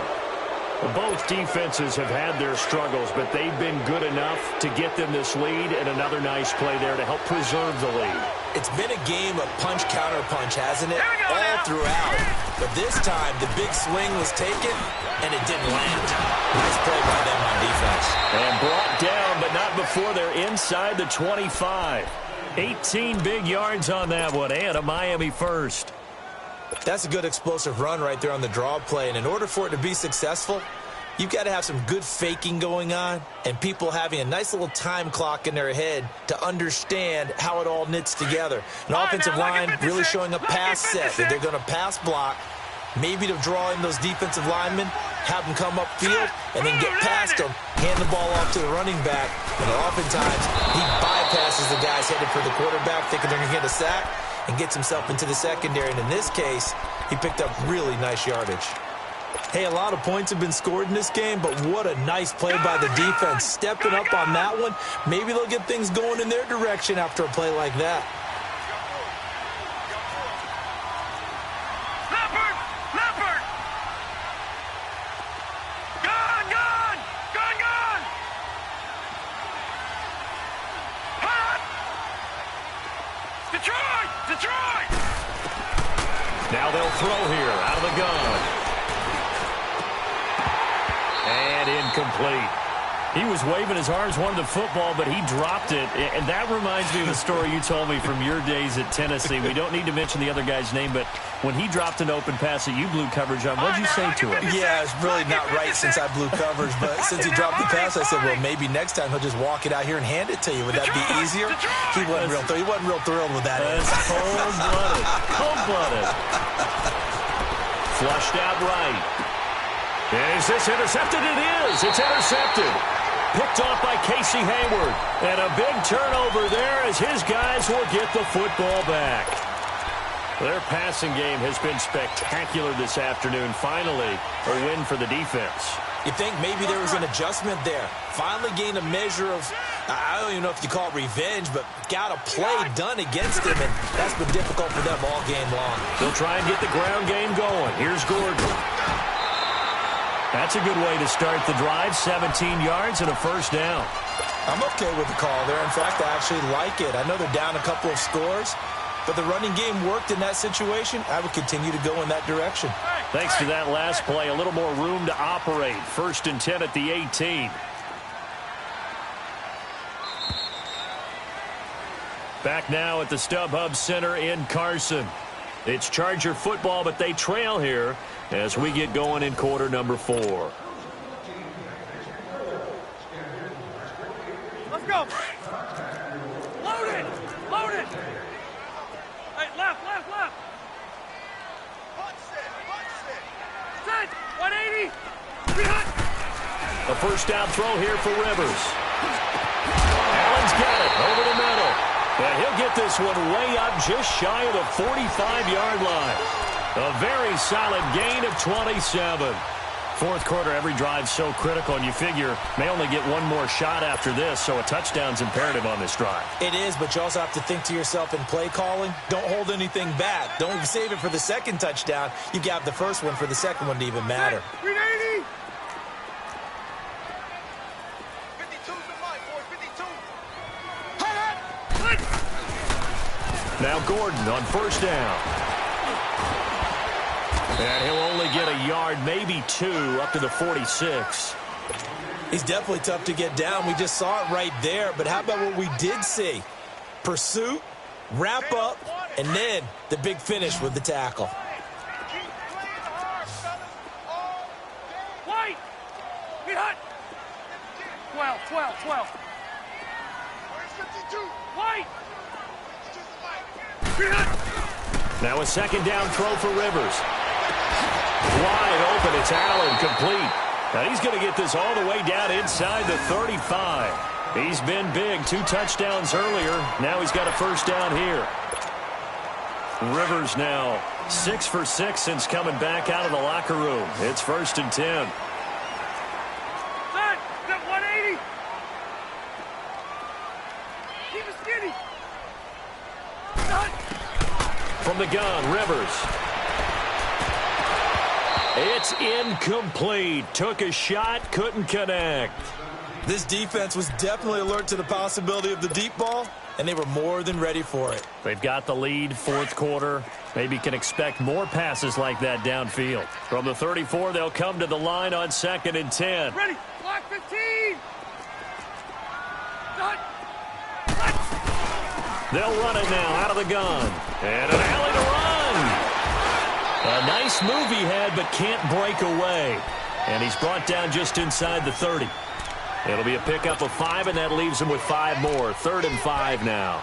Both defenses have had their struggles, but they've been good enough to get them this lead, and another nice play there to help preserve the lead. It's been a game of punch-counter-punch, hasn't it? All throughout. But this time, the big swing was taken, and it didn't land. Nice play by them on defense. And brought down, but not before they're inside the 25. 18 big yards on that one, and a Miami first. That's a good explosive run right there on the draw play. And in order for it to be successful, you've got to have some good faking going on and people having a nice little time clock in their head to understand how it all knits together. An offensive line really showing a pass set that they're going to pass block, maybe to draw in those defensive linemen, have them come upfield, and then get past them, hand the ball off to the running back. And oftentimes, he bypasses the guys headed for the quarterback, thinking they're going to get a sack, and gets himself into the secondary. And in this case, he picked up really nice yardage. Hey, a lot of points have been scored in this game, but what a nice play by the defense. Stepping up on that one, maybe they'll get things going in their direction after a play like that. Leopard! Gone! Detroit! Now they'll throw here out of the gun. And incomplete. He was waving his arms, wanted the football, but he dropped it. And that reminds me of the story you told me from your days at Tennessee. We don't need to mention the other guy's name, but when he dropped an open pass that you blew coverage on, what did you say to him? Yeah, it's really not right since I blew coverage, but since he dropped the pass, I said, well, maybe next time he'll just walk it out here and hand it to you. Would that be easier? He wasn't real thrilled with that. That's cold-blooded. Cold-blooded. Flushed out right. Is this intercepted? It is. It's intercepted. Picked off by Casey Hayward. And a big turnover there as his guys will get the football back. Their passing game has been spectacular this afternoon. Finally, a win for the defense. You think maybe there was an adjustment there. Finally gained a measure of I don't even know if you call it revenge, but got a play done against him, and that's been difficult for them all game long. They'll try and get the ground game going. Here's Gordon. That's a good way to start the drive. 17 yards and a first down. I'm okay with the call there. In fact, I actually like it. I know they're down a couple of scores, but the running game worked in that situation. I would continue to go in that direction. Thanks to that last play, a little more room to operate. 1st and 10 at the 18. Back now at the StubHub Center in Carson. It's Charger football, but they trail here as we get going in quarter number 4. Let's go. Load it. Load it. Hey, left. Punch it. Set. 180. A first down throw here for Rivers. Allen's got it over the middle. And he'll get this one way up just shy of the 45-yard line. A very solid gain of 27. Fourth quarter, every drive so critical, and you figure may only get one more shot after this, so a touchdown's imperative on this drive. It is, but you also have to think to yourself in play calling, don't hold anything back. Don't save it for the second touchdown. You got the first one for the second one to even matter. 380. 52. Now Gordon on first down. And he'll only get a yard, maybe 2, up to the 46. He's definitely tough to get down. We just saw it right there. But how about what we did see? Pursuit, wrap up, and then the big finish with the tackle. White. Get hot. 12. White. Get hot. Now a second down throw for Rivers. Wide open, it's Allen, complete. Now he's going to get this all the way down inside the 35. He's been big, 2 touchdowns earlier. Now he's got a first down here. Rivers now 6 for 6 since coming back out of the locker room. It's 1st and 10. Set. 180. Keep it skinny. Set. From the gun, Rivers. It's incomplete. Took a shot, couldn't connect. This defense was definitely alert to the possibility of the deep ball, and they were more than ready for it. They've got the lead, fourth quarter. Maybe can expect more passes like that downfield. From the 34, they'll come to the line on 2nd and 10. Ready. Block 15. Set. They'll run it now out of the gun. And an alley to run. A nice move he had, but can't break away. And he's brought down just inside the 30. It'll be a pickup of 5, and that leaves him with 5 more. 3rd and 5 now.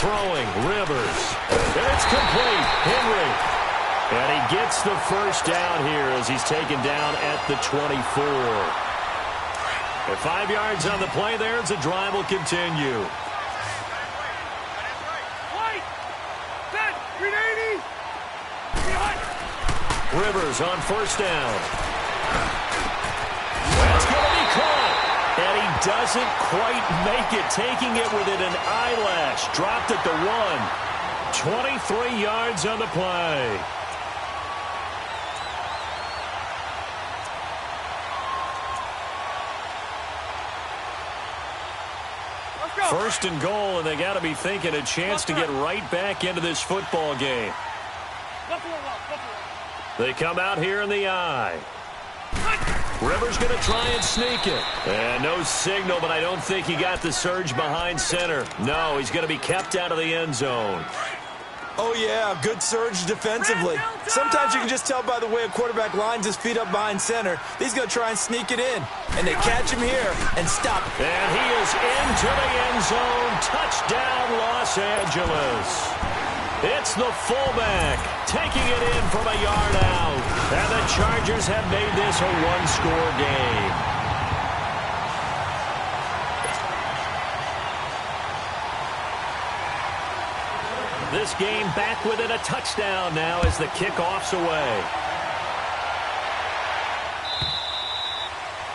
Throwing, Rivers. It's complete. Henry. And he gets the first down here as he's taken down at the 24. At 5 yards on the play there, the drive will continue. White. Set. 380. Rivers on first down. That's going to be caught. And he doesn't quite make it, taking it within an eyelash. Dropped at the 1. 23 yards on the play. First and goal, and they got to be thinking a chance to get right back into this football game. They come out here in the eye. Rivers going to try and sneak it. And no signal, but I don't think he got the surge behind center. No, he's going to be kept out of the end zone. Oh, yeah, good surge defensively. Sometimes you can just tell by the way a quarterback lines his feet up behind center. He's going to try and sneak it in. And they catch him here and stop it. And he is into the end zone. Touchdown, Los Angeles. It's the fullback taking it in from a yard out. And the Chargers have made this a one-score game. This game back within a touchdown now as the kickoff's away.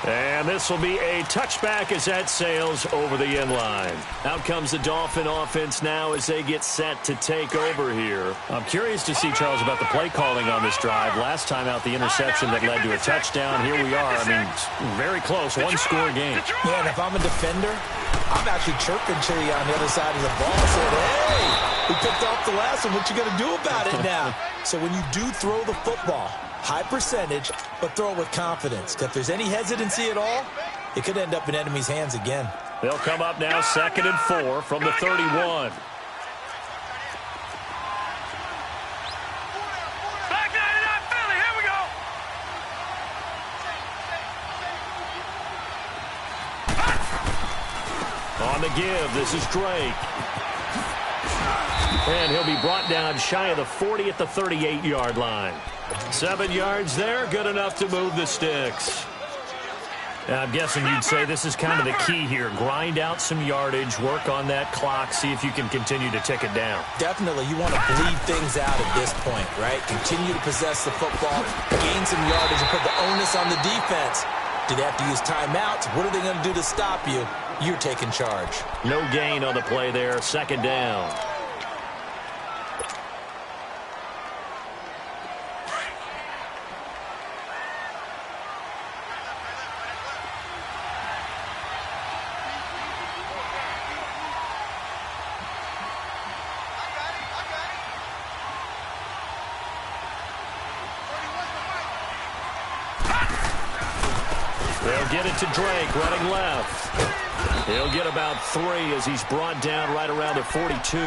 And this will be a touchback as that sails over the end line. Out comes the Dolphin offense now as they get set to take over here. I'm curious to see, Charles, about the play calling on this drive. Last time out, the interception that led to a touchdown. Here we are. I mean, very close. One-score game. Yeah, and if I'm a defender, I'm actually chirping to you on the other side of the ball. Saying, hey, we picked off the last one. What you going to do about it now? So when you do throw the football, high percentage, but throw it with confidence. If there's any hesitancy at all, it could end up in enemy's hands again. They'll come up now 2nd and 4 from the 31. Back 99 Philly, here we go. On the give, this is Drake. And he'll be brought down shy of the 40 at the 38-yard line. 7 yards there, good enough to move the sticks. I'm guessing you'd say this is kind of the key here. Grind out some yardage, work on that clock, see if you can continue to tick it down. Definitely, you want to bleed things out at this point, right? Continue to possess the football, gain some yardage, and put the onus on the defense. Do they have to use timeouts? What are they going to do to stop you? You're taking charge. No gain on the play there, 2nd down. They'll get it to Drake, running left. He'll get about 3 as he's brought down right around the 42.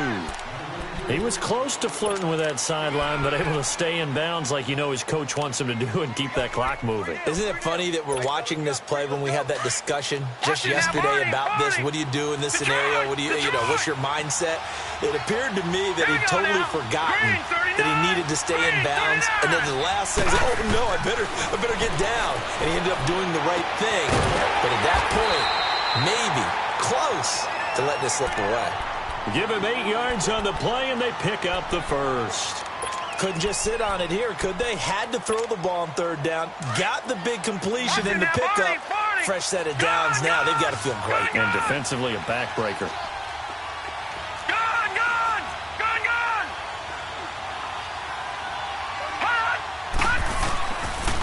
He was close to flirting with that sideline, but able to stay in bounds like you know his coach wants him to do and keep that clock moving. Isn't it funny that we're watching this play when we had that discussion just yesterday about this? What do you do in this scenario? What do you know, what's your mindset? It appeared to me that he'd totally forgotten that he needed to stay in bounds. And then the last second, oh no, I better get down. And he ended up doing the right thing. But at that point, maybe close to let this slip away. Give him 8 yards on the play, and they pick up the first. Couldn't just sit on it here, could they? Had to throw the ball on 3rd down. Got the big completion in the pickup. Fresh set of downs now. They've got to feel great. And defensively, a backbreaker.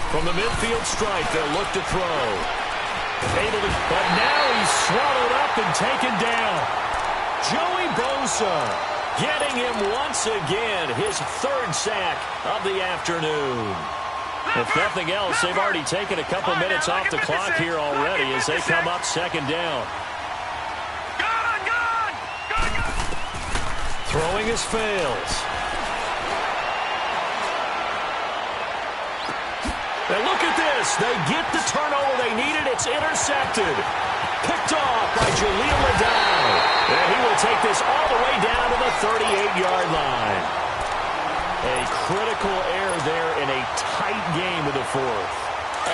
From the midfield stripe, they'll look to throw. But now he's swallowed up and taken down. Joey Bosa getting him once again, his 3rd sack of the afternoon. If nothing else, they've already taken a couple minutes off the clock here already as they come up 2nd down. Throwing his fails. And look at this. They get the turnover they needed. It's intercepted. Picked off by Jaleel Ladau. And he will take this all the way down to the 38-yard line. A critical error there in a tight game of the 4th.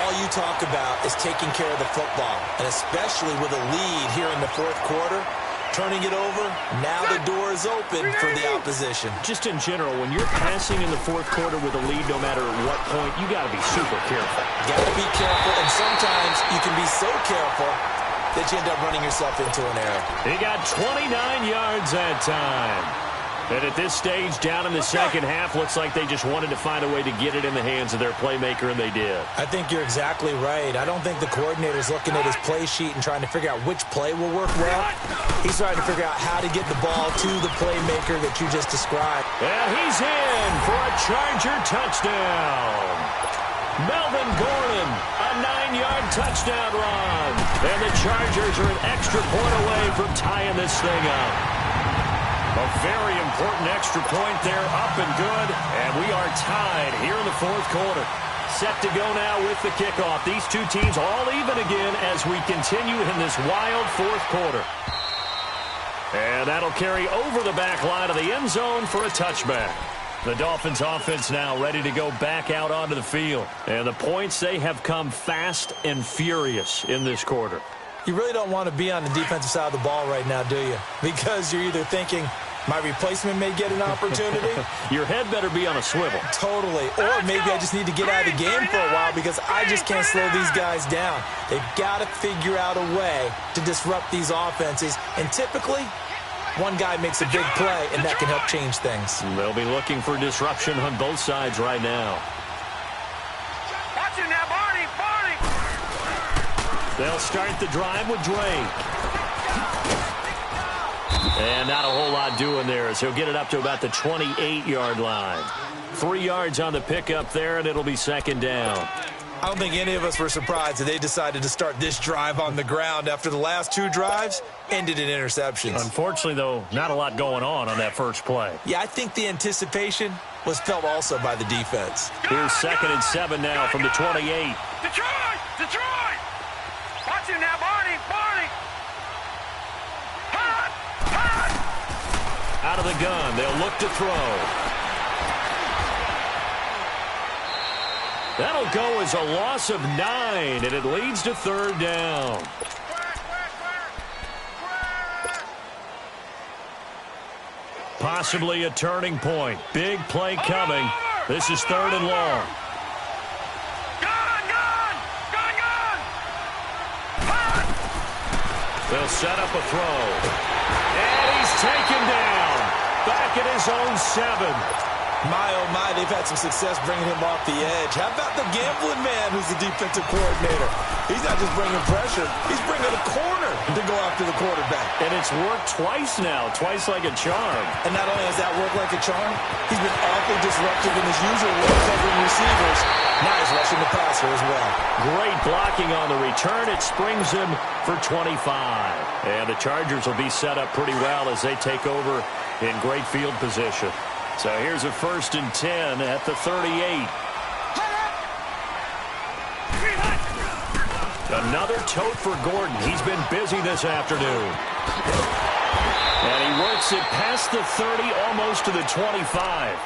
All you talk about is taking care of the football, and especially with a lead here in the 4th quarter. Turning it over, now the door is open for the opposition. Just in general, when you're passing in the 4th quarter with a lead, no matter what point, you got to be super careful. Got to be careful, and sometimes you can be so careful that you end up running yourself into an error. He got 29 yards that time. And at this stage, down in the 2nd half, looks like they just wanted to find a way to get it in the hands of their playmaker, and they did. I think you're exactly right. I don't think the coordinator's looking at his play sheet and trying to figure out which play will work well. He's trying to figure out how to get the ball to the playmaker that you just described. And he's in for a Charger touchdown. Melvin Gordon, a 9-yard touchdown run. And the Chargers are an extra point away from tying this thing up. A very important extra point there, up and good, and we are tied here in the 4th quarter. Set to go now with the kickoff. These two teams all even again as we continue in this wild 4th quarter. And that'll carry over the back line of the end zone for a touchback. The Dolphins offense now ready to go back out onto the field. And the points, they have come fast and furious in this quarter. You really don't want to be on the defensive side of the ball right now, do you? Because you're either thinking, my replacement may get an opportunity. Your head better be on a swivel. Totally. Or maybe I just need to get out of the game for a while because I just can't slow these guys down. They've got to figure out a way to disrupt these offenses. And typically, one guy makes a big play, and that can help change things. They'll be looking for disruption on both sides right now. Watch it now, Barney. They'll start the drive with Drake. And not a whole lot doing there as he'll get it up to about the 28-yard line. 3 yards on the pickup there, and it'll be second down. I don't think any of us were surprised that they decided to start this drive on the ground after the last 2 drives ended in interceptions. Unfortunately, though, not a lot going on that first play. Yeah, I think the anticipation was felt also by the defense. Here's 2nd and 7 now from the 28. Detroit! Watch it now, Barney. Out of the gun, they'll look to throw. That'll go as a loss of 9, and it leads to 3rd down. Possibly a turning point. Big play coming. This is 3rd and long. They'll set up a throw. And he's taken down. Back at his own 7. My, oh my, they've had some success bringing him off the edge. How about the gambling man who's the defensive coordinator? He's not just bringing pressure. He's bringing a corner to go after the quarterback. And it's worked twice now, twice like a charm. And not only has that worked like a charm, he's been awfully disruptive in his usual way covering receivers. Now he's rushing the passer as well. Great blocking on the return. It springs him for 25. And the Chargers will be set up pretty well as they take over in great field position. So here's a 1st and 10 at the 38. Another tote for Gordon. He's been busy this afternoon. And he works it past the 30, almost to the 25.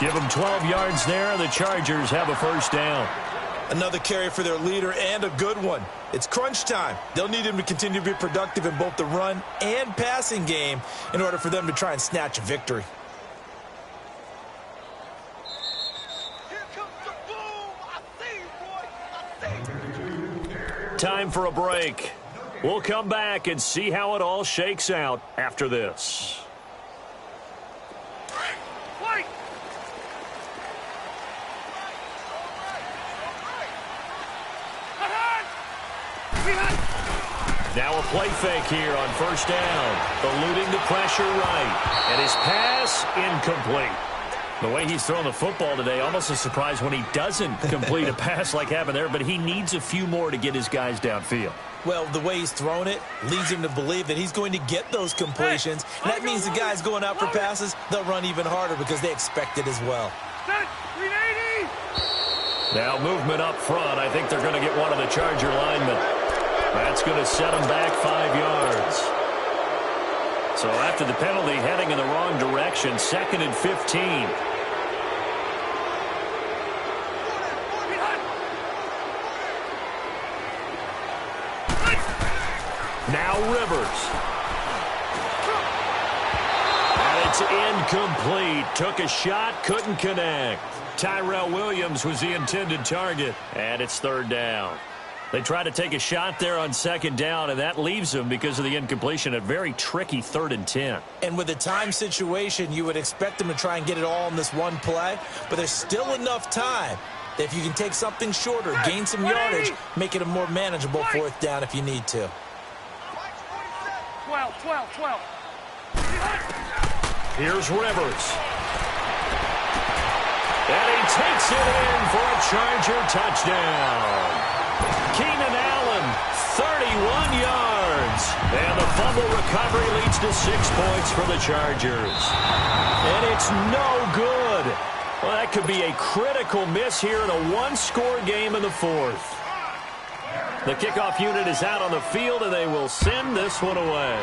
Give him 12 yards there, and the Chargers have a 1st down. Another carry for their leader, and a good one. It's crunch time. They'll need him to continue to be productive in both the run and passing game in order for them to try and snatch a victory. Time for a break. We'll come back and see how it all shakes out after this. Wait! Now a play fake here on 1st down. Eluding the pressure right. And his pass incomplete. The way he's throwing the football today, almost a surprise when he doesn't complete a pass like happened there, but he needs a few more to get his guys downfield. Well, the way he's thrown it leads him to believe that he's going to get those completions. And that means the guys going out for passes, they'll run even harder because they expect it as well. Now movement up front. I think they're going to get one of the Charger linemen. That's going to set them back 5 yards. So after the penalty, heading in the wrong direction, 2nd and 15. Now Rivers. And it's incomplete. Took a shot, couldn't connect. Tyrell Williams was the intended target, and it's 3rd down. They try to take a shot there on 2nd down, and that leaves them, because of the incompletion, a very tricky 3rd and 10. And with the time situation, you would expect them to try and get it all in this one play, but there's still enough time that if you can take something shorter, gain some yardage, make it a more manageable 4th down if you need to. 12. Here's Rivers. And he takes it in for a Charger touchdown. Keenan Allen, 31 yards. And the fumble recovery leads to 6 points for the Chargers. And it's no good. Well, that could be a critical miss here in a one-score game in the 4th. The kickoff unit is out on the field, and they will send this one away.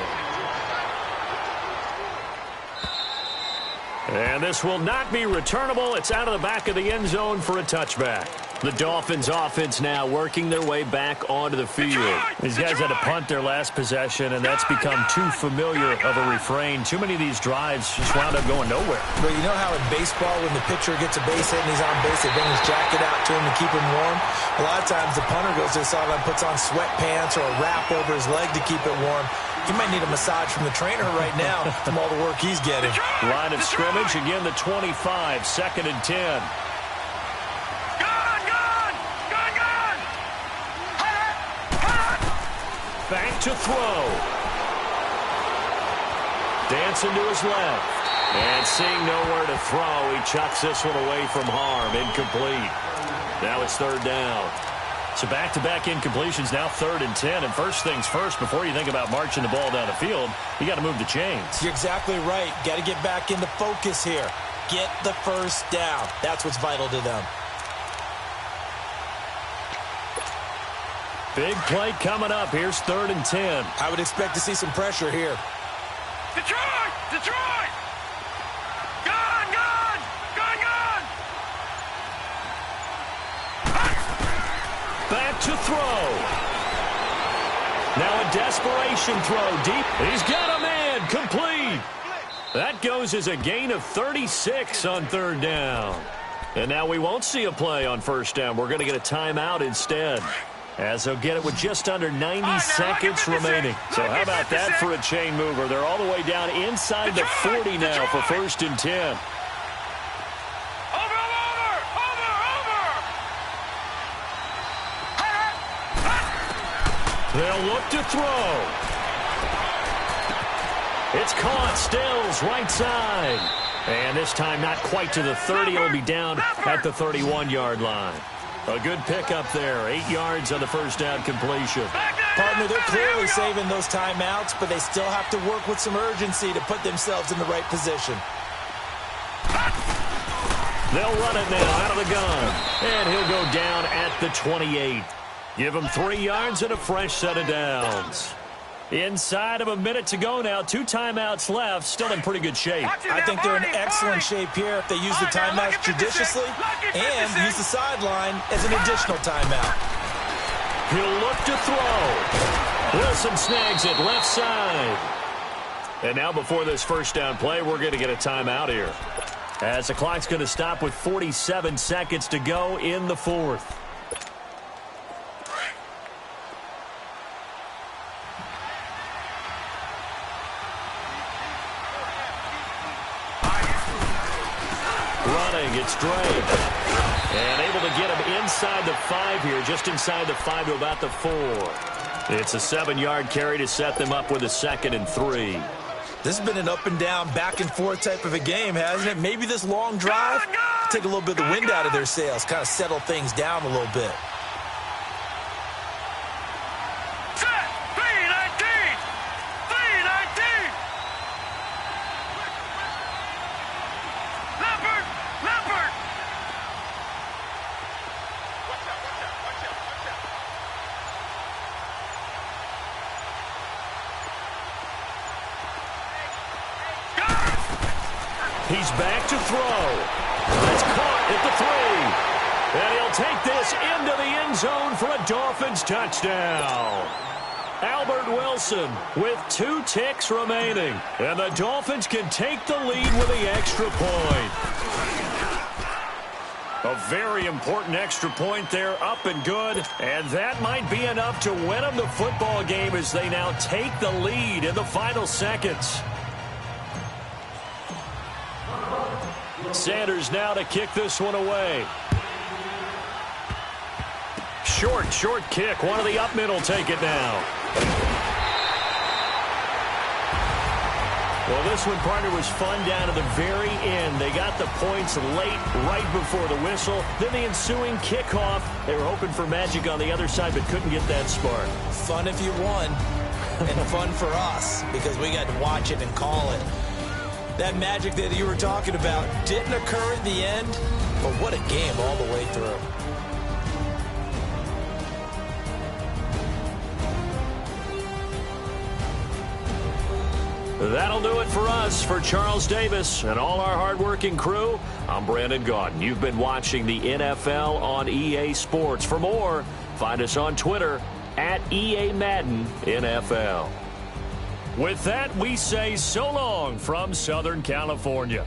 And this will not be returnable. It's out of the back of the end zone for a touchback. The Dolphins offense now working their way back onto the field. These guys had to punt their last possession, and that's become too familiar of a refrain. Too many of these drives just wound up going nowhere. But you know how in baseball, when the pitcher gets a base hit and he's on base, they bring his jacket out to him to keep him warm? A lot of times the punter goes to the sideline, puts on sweatpants or a wrap over his leg to keep it warm. He might need a massage from the trainer right now from all the work he's getting. Line of scrimmage, again the 25, 2nd and 10. Back to throw. Dancing to his left. And seeing nowhere to throw, he chucks this one away from harm. Incomplete. Now it's 3rd down. So back-to-back incompletions, now 3rd and 10. And first things first, before you think about marching the ball down the field, you got to move the chains. You're exactly right. Got to get back into focus here. Get the first down. That's what's vital to them. Big play coming up. Here's 3rd and 10. I would expect to see some pressure here. Detroit! Detroit! Gone! Gone! Gone! Gone! Back to throw. Now a desperation throw deep. He's got a man. Complete. That goes as a gain of 36 on 3rd down. And now we won't see a play on 1st down. We're going to get a timeout instead, as they'll get it with just under 90 seconds remaining. So how about that for a chain mover? They're all the way down inside the 40 now for 1st and 10. They'll look to throw. It's caught. Stills right side. And this time not quite to the 30. It'll be down at the 31-yard line. A good pickup there. 8 yards on the 1st down completion. Partner, they're clearly saving those timeouts, but they still have to work with some urgency to put themselves in the right position. They'll run it now out of the gun. And he'll go down at the 28. Give him 3 yards and a fresh set of downs. Inside of a minute to go now. 2 timeouts left. Still in pretty good shape. I think they're in excellent shape here if they use the timeouts judiciously and use the sideline as an additional timeout. He'll look to throw. Wilson snags it left side. And now before this 1st down play, we're going to get a timeout here, as the clock's going to stop with 47 seconds to go in the 4th. Running, it's Drake. And able to get him inside the 5 here, just inside the 5 to about the 4. It's a 7-yard carry to set them up with a 2nd and 3. This has been an up and down, back and forth type of a game, hasn't it? Maybe this long drive take a little bit of the wind out of their sails, kind of settle things down a little bit. He's back to throw. It's caught at the 3. And he'll take this into the end zone for a Dolphins touchdown. Albert Wilson with 2 ticks remaining. And the Dolphins can take the lead with the extra point. A very important extra point there, up and good. And that might be enough to win them the football game as they now take the lead in the final seconds. Sanders now to kick this one away. Short kick. One of the up mid will take it now. Well, this one, partner, was fun down to the very end. They got the points late, right before the whistle. Then the ensuing kickoff. They were hoping for magic on the other side, but couldn't get that spark. Fun if you won, and fun for us, because we got to watch it and call it. That magic that you were talking about didn't occur at the end, but what a game all the way through. That'll do it for us. For Charles Davis and all our hardworking crew, I'm Brandon Gaudin. You've been watching the NFL on EA Sports. For more, find us on Twitter at EA Madden NFL. With that, we say so long from Southern California.